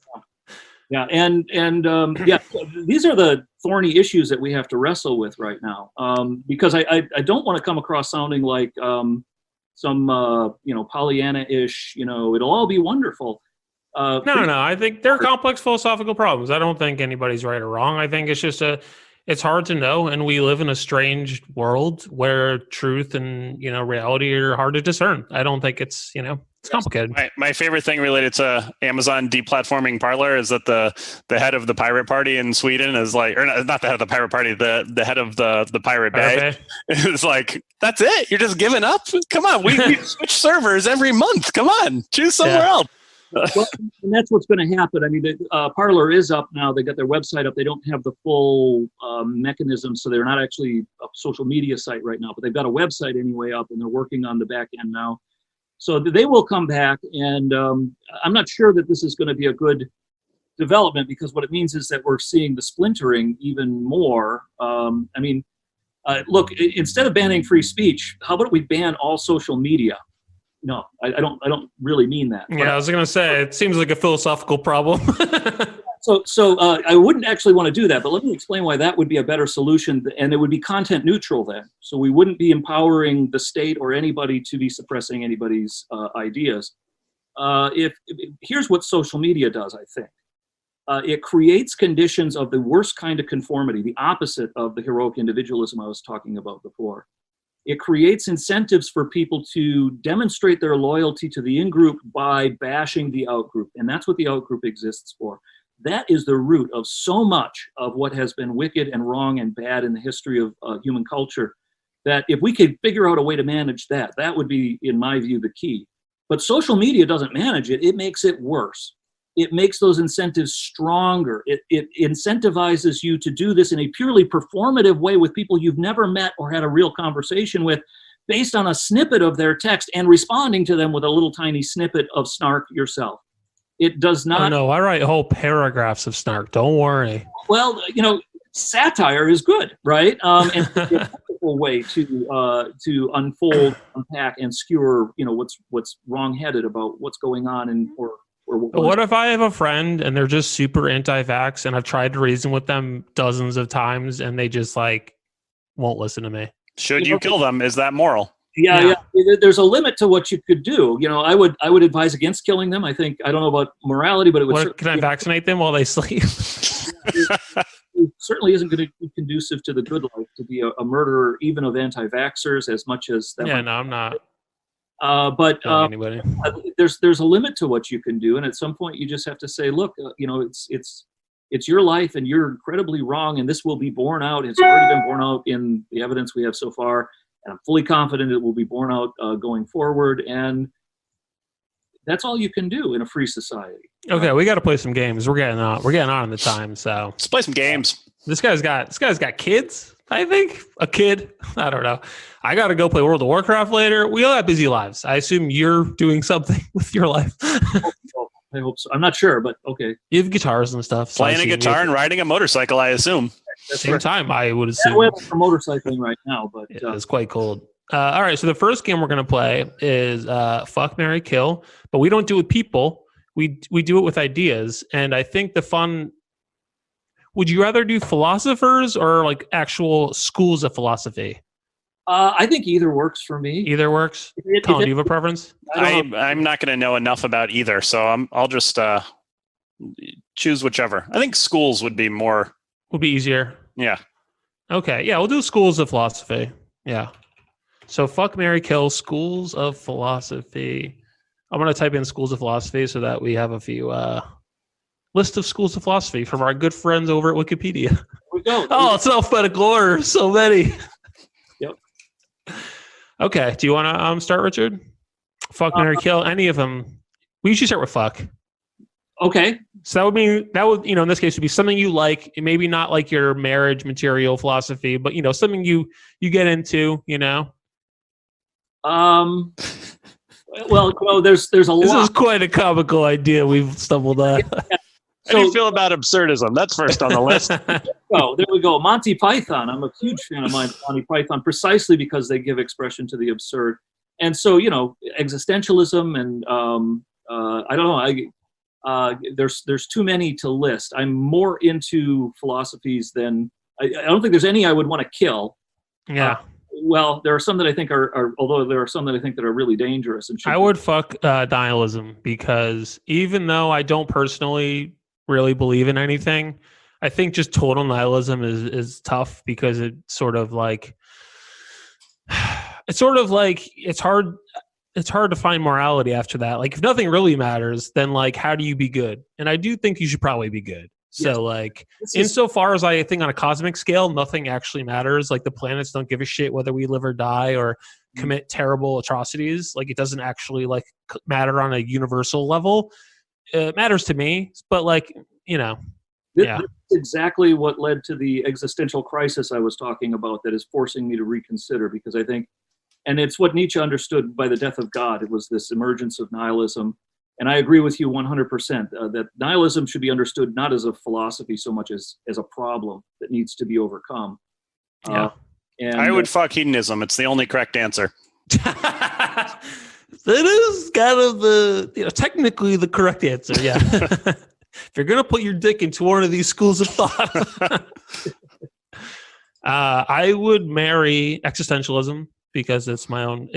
Yeah, yeah, these are the thorny issues that we have to wrestle with right now. Because I don't want to come across sounding like some Pollyanna-ish. It'll all be wonderful. No. I think they're complex philosophical problems. I don't think anybody's right or wrong. I think it's just it's hard to know, and we live in a strange world where truth and reality are hard to discern. I don't think it's it's complicated. My favorite thing related to Amazon deplatforming Parler is that the head of the pirate party in Sweden is like, or not the head of the pirate party, the head of the Pirate Bay is like, that's it? You're just giving up? Come on, we switch servers every month. Come on, choose somewhere else. Well, and that's what's going to happen. I mean, Parler is up now. They got their website up. They don't have the full mechanism, so they're not actually a social media site right now, but they've got a website anyway up, and they're working on the back end now. So they will come back, and I'm not sure that this is going to be a good development, because what it means is that we're seeing the splintering even more. Look, instead of banning free speech, how about we ban all social media? No, I don't really mean that. Yeah, I was going to say, it seems like a philosophical problem. So I wouldn't actually want to do that, but let me explain why that would be a better solution, and it would be content neutral then. So we wouldn't be empowering the state or anybody to be suppressing anybody's ideas. Here's what social media does, I think. It creates conditions of the worst kind of conformity, the opposite of the heroic individualism I was talking about before. It creates incentives for people to demonstrate their loyalty to the in-group by bashing the out-group, and that's what the out-group exists for. That is the root of so much of what has been wicked and wrong and bad in the history of human culture, that if we could figure out a way to manage that, that would be, in my view, the key. But social media doesn't manage it. It makes it worse. It makes those incentives stronger. It incentivizes you to do this in a purely performative way with people you've never met or had a real conversation with, based on a snippet of their text and responding to them with a little tiny snippet of snark yourself. It does not. Oh, no, I write whole paragraphs of snark. Don't worry. Well, satire is good, right? And it's a wonderful way to unfold, unpack, and skewer, what's wrong-headed about what's going on or what if I have a friend and they're just super anti-vax, and I've tried to reason with them dozens of times and they just won't listen to me? Should you kill them? Is that moral? Yeah. There's a limit to what you could do. I would advise against killing them. I don't know about morality, but it would. Can I vaccinate them while they sleep? It certainly isn't going to be conducive to the good life to be a murderer, even of anti-vaxxers, as much as that. Yeah, no, I'm not. But there's a limit to what you can do, and at some point you just have to say, look, it's your life, and you're incredibly wrong, and this will be borne out. It's already been borne out in the evidence we have so far, and I'm fully confident it will be borne out going forward. And that's all you can do in a free society. Okay, we got to play some games. We're getting on in the time, so let's play some games. This guy's got kids. I think a kid. I don't know. I got to go play World of Warcraft later. We all have busy lives. I assume you're doing something with your life. I hope so. I'm not sure, but okay. You have guitars and stuff. So playing a guitar and riding a motorcycle, I assume. Same time, I would assume. We're for motorcycling right now, but it's quite cold. All right, so the first game we're going to play is Fuck, Marry, Kill, but we don't do it with people. We do it with ideas, and I think the fun. Would you rather do philosophers or actual schools of philosophy? I think either works for me. Either works. Colin, do you have a preference? I'm not going to know enough about either, so I'll just choose whichever. I think schools would be easier. Yeah. Okay. Yeah, we'll do schools of philosophy. Yeah. So fuck, marry, kill, schools of philosophy. I'm going to type in schools of philosophy so that we have a few list of schools of philosophy from our good friends over at Wikipedia. Here we go. Oh, it's alphabetical order. So many. Yep. Okay. Do you want to start, Richard? Fuck, marry, kill. Any of them. We usually start with fuck. Okay. So that would in this case would be something you like. Maybe not like your marriage material philosophy, but something you get into. Well, there's a lot. This is quite a comical idea we've stumbled on. How do you feel about absurdism? That's first on the list. Oh, there we go. Monty Python. I'm a huge fan of Monty Python precisely because they give expression to the absurd. And so, existentialism and I don't know. there's too many to list. I'm more into philosophies than I don't think there's any I would want to kill. Yeah. Well, there are some that I think are although there are some that I think that are really dangerous. And I would fuck nihilism, because even though I don't personally really believe in anything, I think just total nihilism is tough, because it's sort of like it's hard to find morality after that. Like, if nothing really matters, then like, how do you be good? And I do think you should probably be good. So Yes. like, insofar as I think on a cosmic scale, nothing actually matters. Like, the planets don't give a shit whether we live or die or commit terrible atrocities. Like, it doesn't actually like matter on a universal level. It matters to me, but like, yeah. That's exactly what led to the existential crisis I was talking about, that is forcing me to reconsider, because I think, and it's what Nietzsche understood by the death of God. It was this emergence of nihilism. And I agree with you 100% that nihilism should be understood not as a philosophy so much as a problem that needs to be overcome. Yeah. And I would fuck hedonism. It's the only correct answer. That is kind of the, technically the correct answer. Yeah. If you're going to put your dick into one of these schools of thought, I would marry existentialism, because it's my own,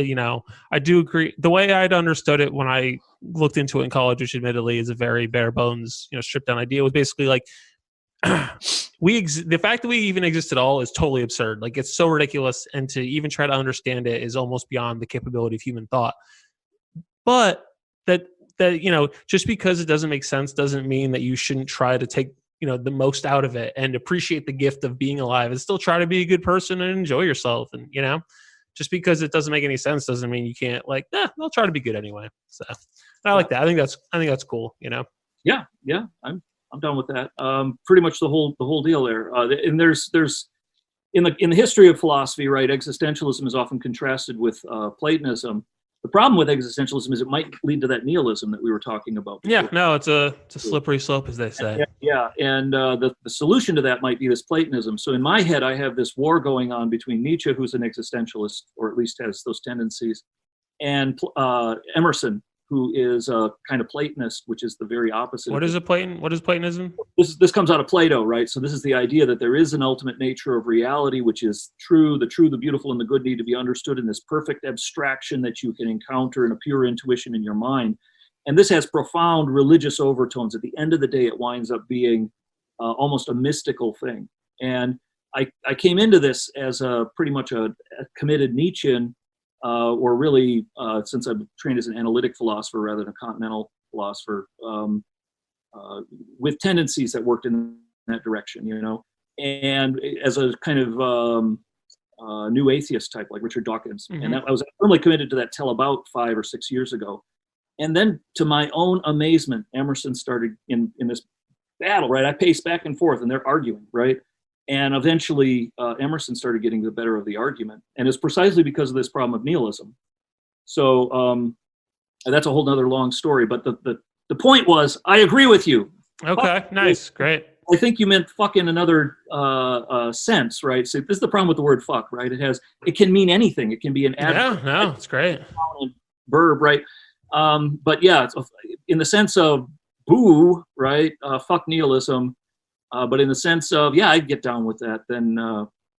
I do agree. The way I'd understood it when I looked into it in college, which admittedly is a very bare bones, stripped down idea, was basically like, the fact that we even exist at all is totally absurd. Like, it's so ridiculous. And to even try to understand it is almost beyond the capability of human thought. But that, just because it doesn't make sense doesn't mean that you shouldn't try to take, the most out of it and appreciate the gift of being alive, and still try to be a good person and enjoy yourself. And, just because it doesn't make any sense doesn't mean you can't, like, I'll try to be good anyway. So I like that. I think that's cool. Yeah. I'm done with that. Pretty much the whole deal there. And there's in the history of philosophy, right? Existentialism is often contrasted with Platonism. The problem with existentialism is it might lead to that nihilism that we were talking about before. Yeah, no, it's a slippery slope, as they say. Yeah, and the solution to that might be this Platonism. So in my head, I have this war going on between Nietzsche, who's an existentialist, or at least has those tendencies, and Emerson, who is a kind of Platonist, which is the very opposite. What is Platonism? This comes out of Plato, right? So this is the idea that there is an ultimate nature of reality, which is true, the beautiful, and the good need to be understood in this perfect abstraction that you can encounter in a pure intuition in your mind. And this has profound religious overtones. At the end of the day, it winds up being almost a mystical thing. And I came into this as pretty much a committed Nietzschean, or really, since I've trained as an analytic philosopher rather than a continental philosopher, with tendencies that worked in that direction, and as a kind of new atheist type, like Richard Dawkins. Mm-hmm. And I was firmly committed to that till about 5 or 6 years ago. And then, to my own amazement, Emerson started in this battle, right? I paced back and forth, and they're arguing, right? And eventually, Emerson started getting the better of the argument. And it's precisely because of this problem of nihilism. So that's a whole nother long story. But the point was, I agree with you. Okay, nice, great. I think you meant fuck in another sense, right? So this is the problem with the word fuck, right? It can mean anything. It can be an adverb. Yeah, no, it's great. Verb, right? But yeah, in the sense of boo, right? Fuck nihilism. But in the sense of, I'd get down with that. Then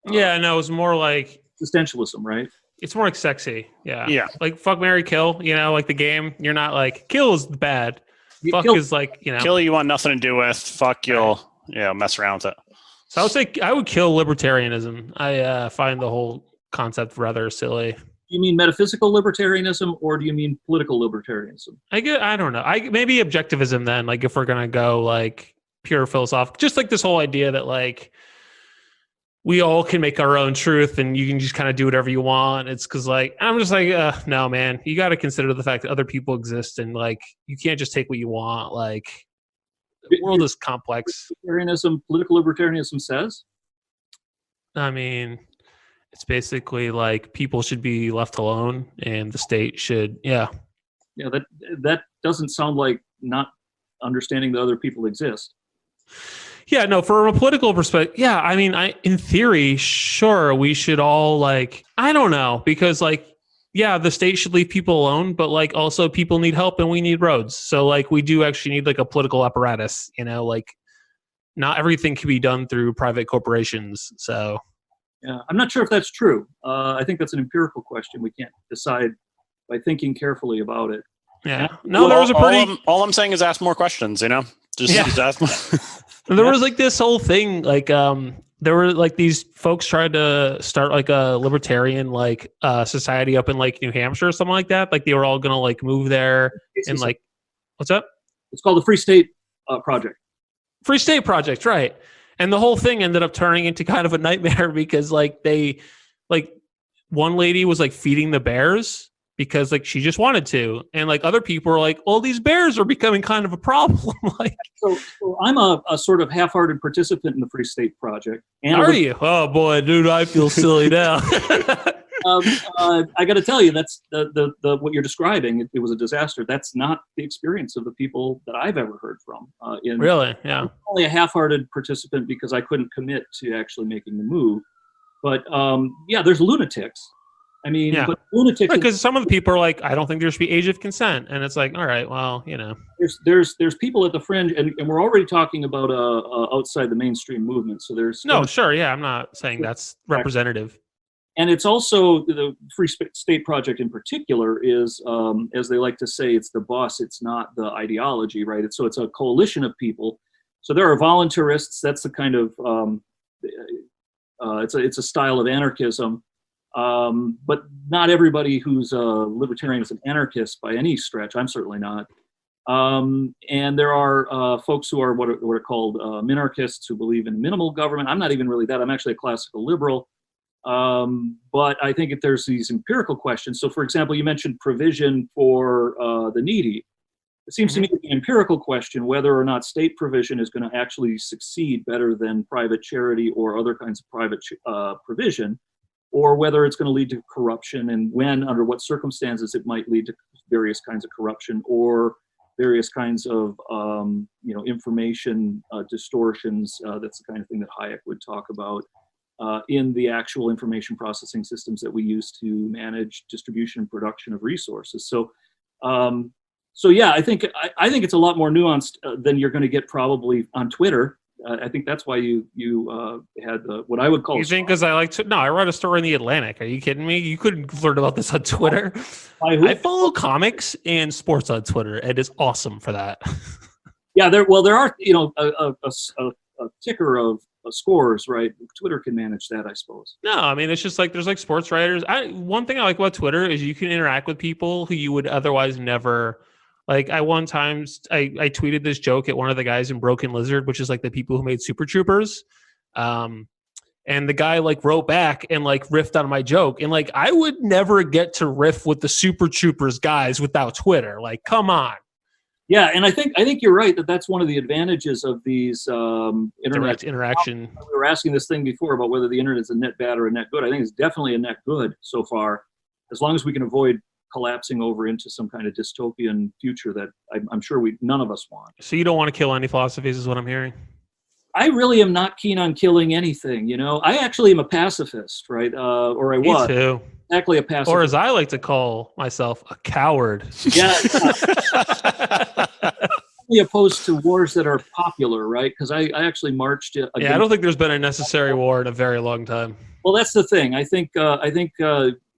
it's more like existentialism, right? It's more like sexy. Yeah. Like fuck, marry, kill. Like the game. You're not like kill is bad. Fuck is like kill you want nothing to do with. Fuck you'll mess around with it. So I would say I would kill libertarianism. I find the whole concept rather silly. Do you mean metaphysical libertarianism, or do you mean political libertarianism? I don't know. Maybe objectivism then. Like if we're gonna go like pure philosophical, just like this whole idea that like we all can make our own truth and you can just kind of do whatever you want. It's because like I'm just like no man, you got to consider the fact that other people exist and like you can't just take what you want. Like the world is complex. Political libertarianism says, I mean, it's basically like people should be left alone and the state should that doesn't sound like not understanding that other people exist. Yeah, no, from a political perspective, in theory, sure, we should all like, I don't know, because like yeah, the state should leave people alone, but like also people need help and we need roads. So like we do actually need like a political apparatus, like not everything can be done through private corporations. So yeah, I'm not sure if that's true. I think that's an empirical question. We can't decide by thinking carefully about it. Yeah. No, there was a pretty... All I'm saying is ask more questions, Just ask more. There was like this whole thing, like there were like these folks tried to start like a libertarian like society up in like New Hampshire or something like that. Like they were all gonna like move there and like, what's up? It's called the Free State Project. Free State Project, right? And the whole thing ended up turning into kind of a nightmare because like one lady was like feeding the bears because like she just wanted to, and like other people were like, "Oh, these bears are becoming kind of a problem." Like, so I'm a sort of half-hearted participant in the Free State Project. And are you? Oh boy, dude, I feel silly now. I got to tell you, that's the what you're describing. It was a disaster. That's not the experience of the people that I've ever heard from. Really? Yeah. I'm only a half-hearted participant because I couldn't commit to actually making the move. But yeah, there's lunatics. I mean, yeah. But lunatics. Because some of the people are like, I don't think there should be age of consent, and it's like, all right, well, There's people at the fringe, and we're already talking about outside the mainstream movement. So there's sure, yeah, I'm not saying that's representative. And it's also the Free State Project in particular is, as they like to say, it's the boss. It's not the ideology, right? It's a coalition of people. So there are voluntarists. That's the kind of it's a style of anarchism. But not everybody who's a libertarian is an anarchist by any stretch. I'm certainly not. And there are folks who are what are called minarchists who believe in minimal government. I'm not even really that. I'm actually a classical liberal. But I think if there's these empirical questions. So, for example, you mentioned provision for the needy. It seems to me to be an empirical question whether or not state provision is going to actually succeed better than private charity or other kinds of private provision, or whether it's going to lead to corruption, and when, under what circumstances it might lead to various kinds of corruption or various kinds of information distortions. That's the kind of thing that Hayek would talk about in the actual information processing systems that we use to manage distribution and production of resources. So yeah, I think it's a lot more nuanced than you're going to get probably on Twitter. I think that's why you had what I would call. You think because I like to? No, I wrote a story in the Atlantic. Are you kidding me? You couldn't learn about this on Twitter. I follow comics and sports on Twitter. It is awesome for that. Yeah, there are a ticker of scores, right? Twitter can manage that, I suppose. No, I mean it's just like there's like sports writers. One thing I like about Twitter is you can interact with people who you would otherwise never. Like I tweeted this joke at one of the guys in Broken Lizard, which is like the people who made Super Troopers. And the guy like wrote back and like riffed on my joke. And like, I would never get to riff with the Super Troopers guys without Twitter. Like, come on. Yeah. And I think you're right that's one of the advantages of these direct interaction. We were asking this thing before about whether the internet is a net bad or a net good. I think it's definitely a net good so far, as long as we can avoid collapsing over into some kind of dystopian future that I'm sure none of us want. So you don't want to kill any philosophies is what I'm hearing? I really am not keen on killing anything, I actually am a pacifist, right? Or I was. Me too. Exactly a pacifist. Or as I like to call myself, a coward. Yeah. Opposed to wars that are popular, right? Because I actually marched against. Yeah, I don't think there's been a necessary war in a very long time. Well, that's the thing. I think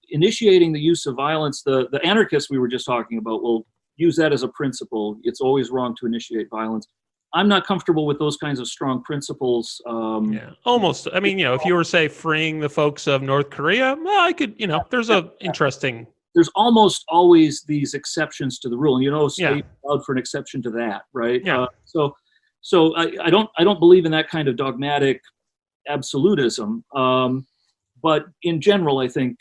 initiating the use of violence, the anarchists we were just talking about will use that as a principle. It's always wrong to initiate violence. I'm not comfortable with those kinds of strong principles. Yeah, almost. I mean, if you were, say, freeing the folks of North Korea, well, I could, there's interesting. There's almost always these exceptions to the rule. And, state allowed for an exception to that, right? Yeah. So I don't believe in that kind of dogmatic absolutism. But in general, I think,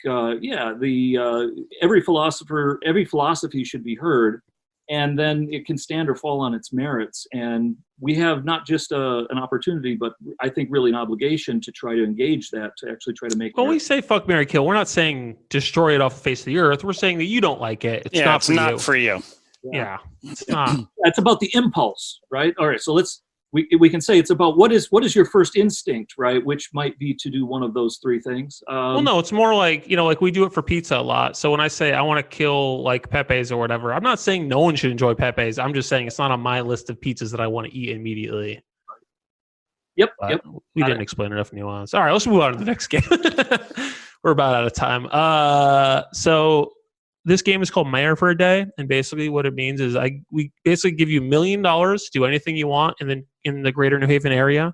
every philosophy should be heard, and then it can stand or fall on its merits. And we have not just an opportunity, but I think really an obligation to try to engage that, to actually try to make. When we say fuck, marry, kill, we're not saying destroy it off the face of the earth. We're saying that you don't like it. It's not for you. For you. Yeah, it's not. It's about the impulse, right? All right, so let's we can say it's about what is your first instinct, right? Which might be to do one of those three things. Well, no, it's more like, like we do it for pizza a lot. So when I say I want to kill like Pepe's or whatever, I'm not saying no one should enjoy Pepe's. I'm just saying it's not on my list of pizzas that I want to eat immediately. Yep. We didn't explain enough nuance. All right, let's move on to the next game. We're about out of time. So this game is called Mayor for a Day, and basically what it means is we basically give you $1 million to do anything you want in the greater New Haven area,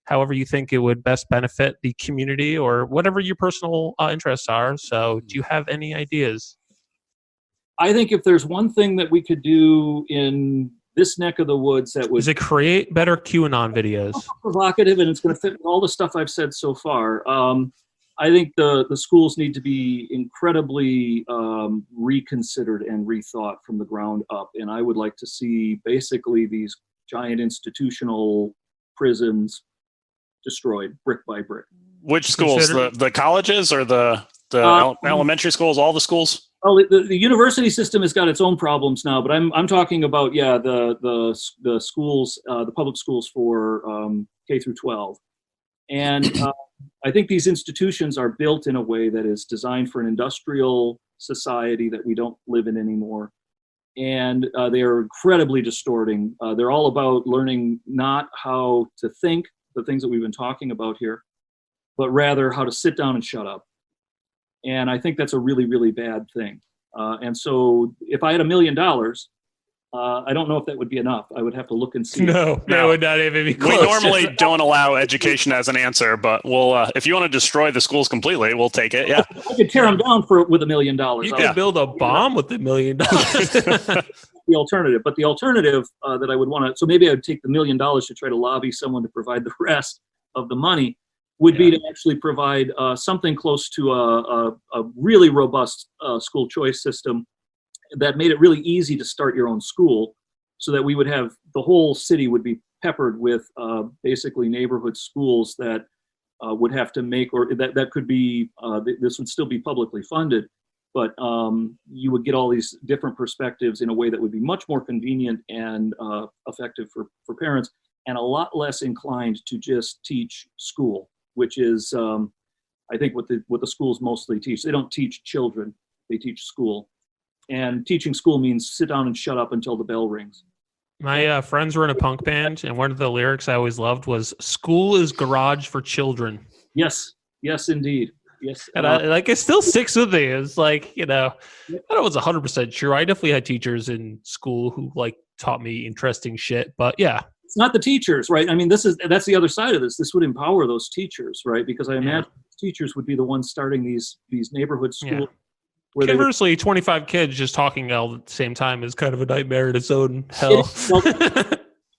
however you think it would best benefit the community or whatever your personal interests are. So do you have any ideas? I think if there's one thing that we could do in this neck of the woods that would... Is it create better QAnon videos? Provocative, and it's going to fit with all the stuff I've said so far. I think the schools need to be incredibly reconsidered and rethought from the ground up. And I would like to see basically these giant institutional prisons destroyed brick by brick. Which schools? The colleges or the elementary schools? All the schools? Oh, the university system has got its own problems now, but I'm talking about the schools, the public schools for K through 12, and I think these institutions are built in a way that is designed for an industrial society that we don't live in anymore. And they are incredibly distorting. They're all about learning not how to think, the things that we've been talking about here, but rather how to sit down and shut up. And I think that's a really, really bad thing. And so if I had $1 million, I don't know if that would be enough. I would have to look and see. No, that would not even be close. We normally don't allow education as an answer, but we'll if you want to destroy the schools completely, we'll take it. Yeah, I could tear them down with $1 million. You could build a bomb with $1 million. The alternative, but the alternative that I would want to, so maybe I would take the $1 million to try to lobby someone to provide the rest of the money, would be to actually provide something close to a really robust school choice system that made it really easy to start your own school, so that we would have the whole city would be peppered with basically neighborhood schools that would have to make, or that could be, this would still be publicly funded, but you would get all these different perspectives in a way that would be much more convenient and effective for parents, and a lot less inclined to just teach school, which is, I think, what the schools mostly teach. They don't teach children, they teach school. And teaching school means sit down and shut up until the bell rings. My friends were in a punk band, and one of the lyrics I always loved was "School is garage for children." Yes, indeed. Yes, and it still sticks with me. It's like, I don't know if it's 100% true. I definitely had teachers in school who taught me interesting shit, but yeah. It's not the teachers, right? I mean, that's the other side of this. This would empower those teachers, right? Because I imagine teachers would be the ones starting these neighborhood schools. Yeah. Conversely, 25 kids just talking all at the same time is kind of a nightmare in its own hell.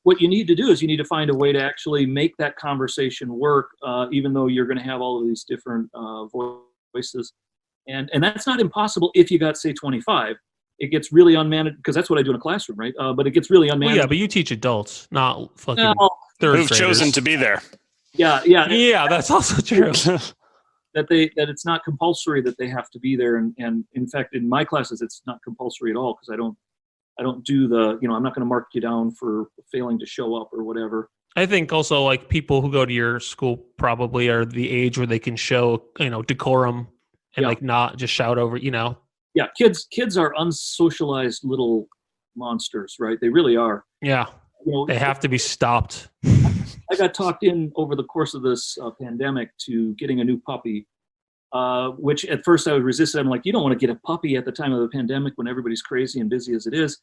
What you need to do is you need to find a way to actually make that conversation work, even though you're going to have all of these different voices. And that's not impossible if you got, say, 25. It gets really unmanaged, because that's what I do in a classroom, right? But it gets really unmanaged. Well, yeah, but you teach adults, not fucking third who've graders. Chosen to be there. Yeah. Yeah, that's also true. that it's not compulsory that they have to be there, and in fact in my classes it's not compulsory at all, because I don't do the, I'm not going to mark you down for failing to show up or whatever. I think also people who go to your school probably are the age where they can show decorum and not just shout over. Yeah, kids are unsocialized little monsters, right? They really are. Yeah, they have to be stopped. I got talked in over the course of this pandemic to getting a new puppy, which at first I would resist. I'm like, you don't want to get a puppy at the time of the pandemic when everybody's crazy and busy as it is.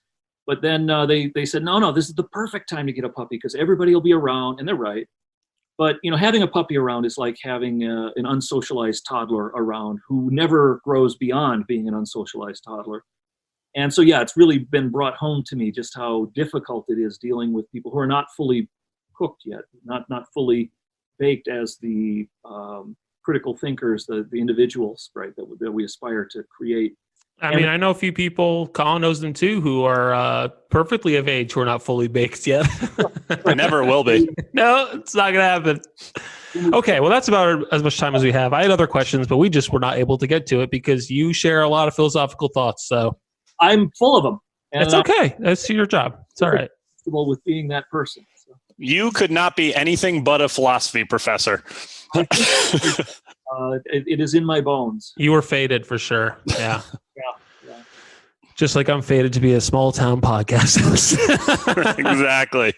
But then they said, no, this is the perfect time to get a puppy because everybody will be around, and they're right. But having a puppy around is like having an unsocialized toddler around who never grows beyond being an unsocialized toddler. And so, it's really been brought home to me just how difficult it is dealing with people who are not fully cooked yet, not fully baked as the critical thinkers, the individuals, right, that we aspire to create. I mean, I know a few people, Colin knows them too, who are perfectly of age who are not fully baked yet. I never will be. No, it's not going to happen. Okay, well, that's about as much time as we have. I had other questions, but we just were not able to get to it because you share a lot of philosophical thoughts. So I'm full of them. And it's okay. That's your job. It's all right. With being that person. So. You could not be anything but a philosophy professor. It is in my bones. You were fated for sure. Yeah. Yeah. Just like I'm fated to be a small town podcast host. Exactly.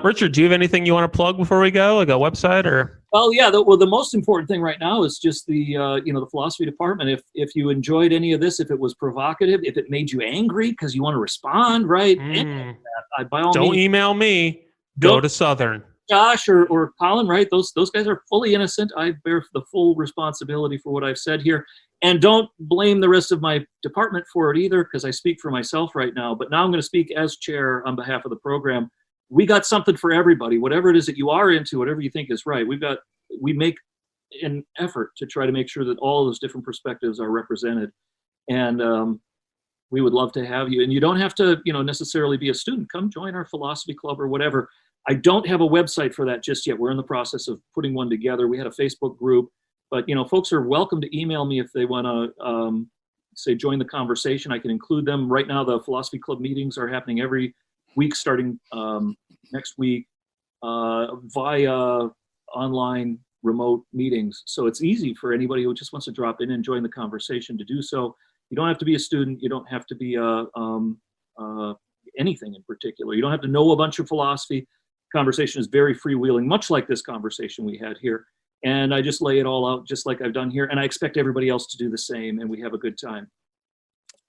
Richard, do you have anything you want to plug before we go? Like a website or? Well, yeah. The most important thing right now is just the philosophy department. If you enjoyed any of this, if it was provocative, if it made you angry because you want to respond, right? By all Don't means, email me. Go to Southern. Josh or Colin, right? Those guys are fully innocent. I bear the full responsibility for what I've said here. And don't blame the rest of my department for it either, because I speak for myself right now. But now I'm going to speak as chair on behalf of the program. We got something for everybody. Whatever it is that you are into, whatever you think is right, we make an effort to try to make sure that all those different perspectives are represented. And we would love to have you. And you don't have to, necessarily be a student. Come join our philosophy club or whatever. I don't have a website for that just yet. We're in the process of putting one together. We had a Facebook group, but folks are welcome to email me if they want to say join the conversation. I can include them. Right now, the philosophy club meetings are happening every week starting next week via online remote meetings. So it's easy for anybody who just wants to drop in and join the conversation to do so. You don't have to be a student. You don't have to be anything in particular. You don't have to know a bunch of philosophy. Conversation is very freewheeling, much like this conversation we had here. And I just lay it all out just like I've done here. And I expect everybody else to do the same, and we have a good time.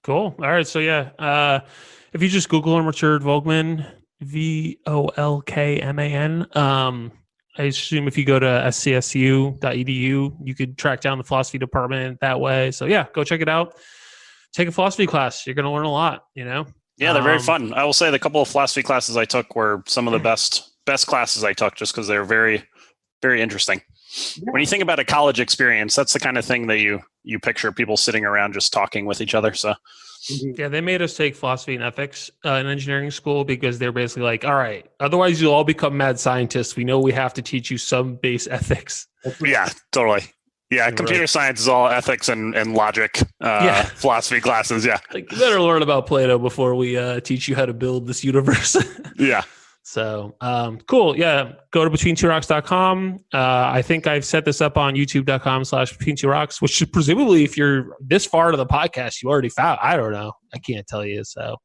Cool. All right. So yeah, if you just Google him, Richard Volkman, Volkman. I assume if you go to scsu.edu, you could track down the philosophy department that way. So yeah, go check it out. Take a philosophy class. You're going to learn a lot, Yeah, they're very fun. I will say the couple of philosophy classes I took were some of the best classes I took, just because they're very, very interesting. Yeah. When you think about a college experience, that's the kind of thing that you picture, people sitting around just talking with each other. So yeah, they made us take philosophy and ethics in engineering school because they're basically like, all right, otherwise you'll all become mad scientists. We know we have to teach you some base ethics. Yeah, totally. Yeah, computer science is all ethics and logic philosophy classes. Yeah. Like, you better learn about Plato before we teach you how to build this universe. Yeah. So, cool. Yeah. Go to betweentworocks.com. I think I've set this up on youtube.com/betweentworocks, which is presumably, if you're this far to the podcast, you already found. I don't know. I can't tell you. So,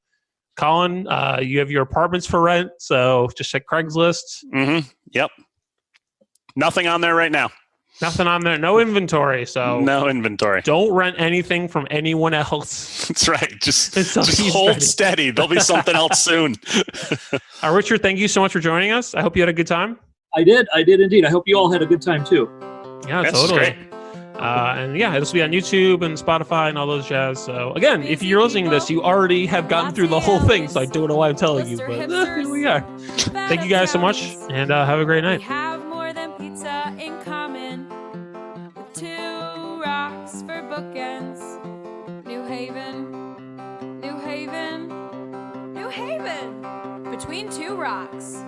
Colin, you have your apartments for rent. So just check Craigslist. Mm-hmm. Yep. Nothing on there right now. Nothing on there. No inventory. So no inventory. Don't rent anything from anyone else. That's right. Just hold steady. There'll be something else soon. Richard, thank you so much for joining us. I hope you had a good time. I did indeed. I hope you all had a good time too. Yeah, totally. And yeah, this will be on YouTube and Spotify and all those jazz. So again, if you're listening to this, you already have gotten through the whole thing. So I don't know why I'm telling you, but here we are. Thank you guys so much, and have a great night. Bookends. New Haven. Between two rocks.